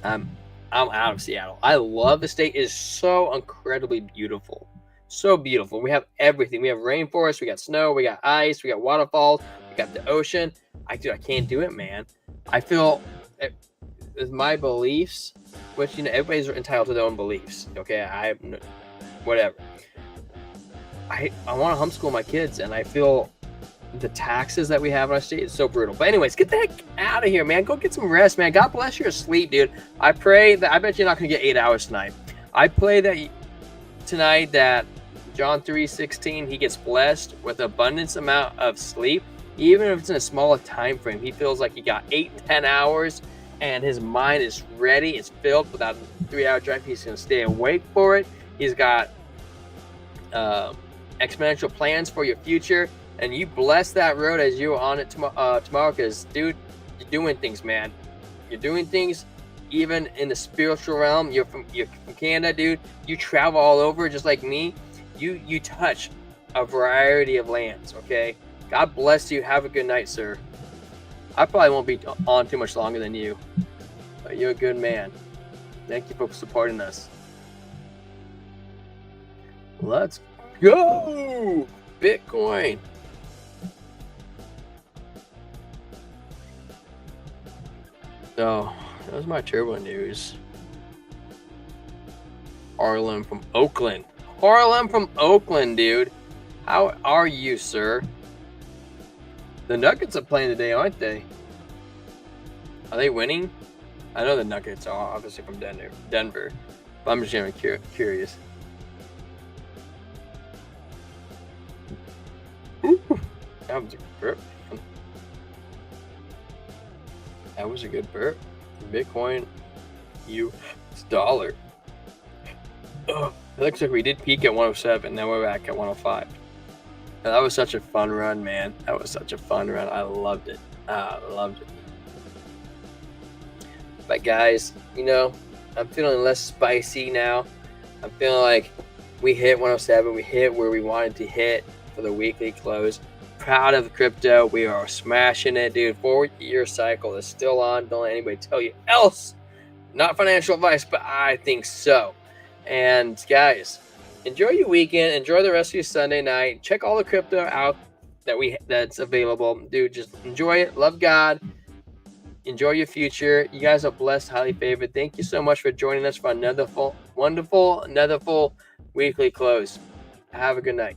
I'm out of Seattle. I love the state. It is so incredibly beautiful. So beautiful. We have everything. We have rainforest, we got snow, we got ice, we got waterfalls, we got the ocean. I can't do it, man. I feel with my beliefs, which, you know, everybody's entitled to their own beliefs. Okay, whatever. I want to homeschool my kids, and I feel the taxes that we have in our state is so brutal. But anyways, get the heck out of here, man. Go get some rest, man. God bless your sleep, dude. I pray that, I bet you're not going to get 8 hours tonight. I pray that tonight that John 3:16, he gets blessed with abundance amount of sleep, even if it's in a smaller time frame. He feels like he got 8-10 hours, and his mind is ready. It's filled without a 3-hour drive. He's going to stay awake for it. He's got exponential plans for your future, and you bless that road as you're on it tomorrow, because dude, you're doing things, man. You're doing things even in the spiritual realm. You're from Canada, dude. You travel all over just like me. You touch a variety of lands. Okay, God bless you. Have a good night, sir. I probably won't be on too much longer than you, but you're a good man. Thank you for supporting us. Let's go, Bitcoin. So that was my turbo news. Harlem from Oakland. Harlem from Oakland, dude. How are you, sir? The Nuggets are playing today, aren't they? Are they winning? I know the Nuggets are obviously from Denver, but I'm just getting curious. Ooh, that was a burp. That was a good burp. Bitcoin, US dollar. Oh, it looks like we did peak at 107. Now we're back at 105. Now, that was such a fun run, man. That was such a fun run. I loved it. I loved it. But guys, you know, I'm feeling less spicy now. I'm feeling like we hit 107. We hit where we wanted to hit for the weekly close. Proud of crypto. We are smashing it, dude. 4-year cycle is still on. Don't let anybody tell you else. Not financial advice, but I think so. And guys, enjoy your weekend. Enjoy the rest of your Sunday night. Check all the crypto out that's available. Dude, just enjoy it. Love God. Enjoy your future. You guys are blessed, highly favored. Thank you so much for joining us for another wonderful weekly close. Have a good night.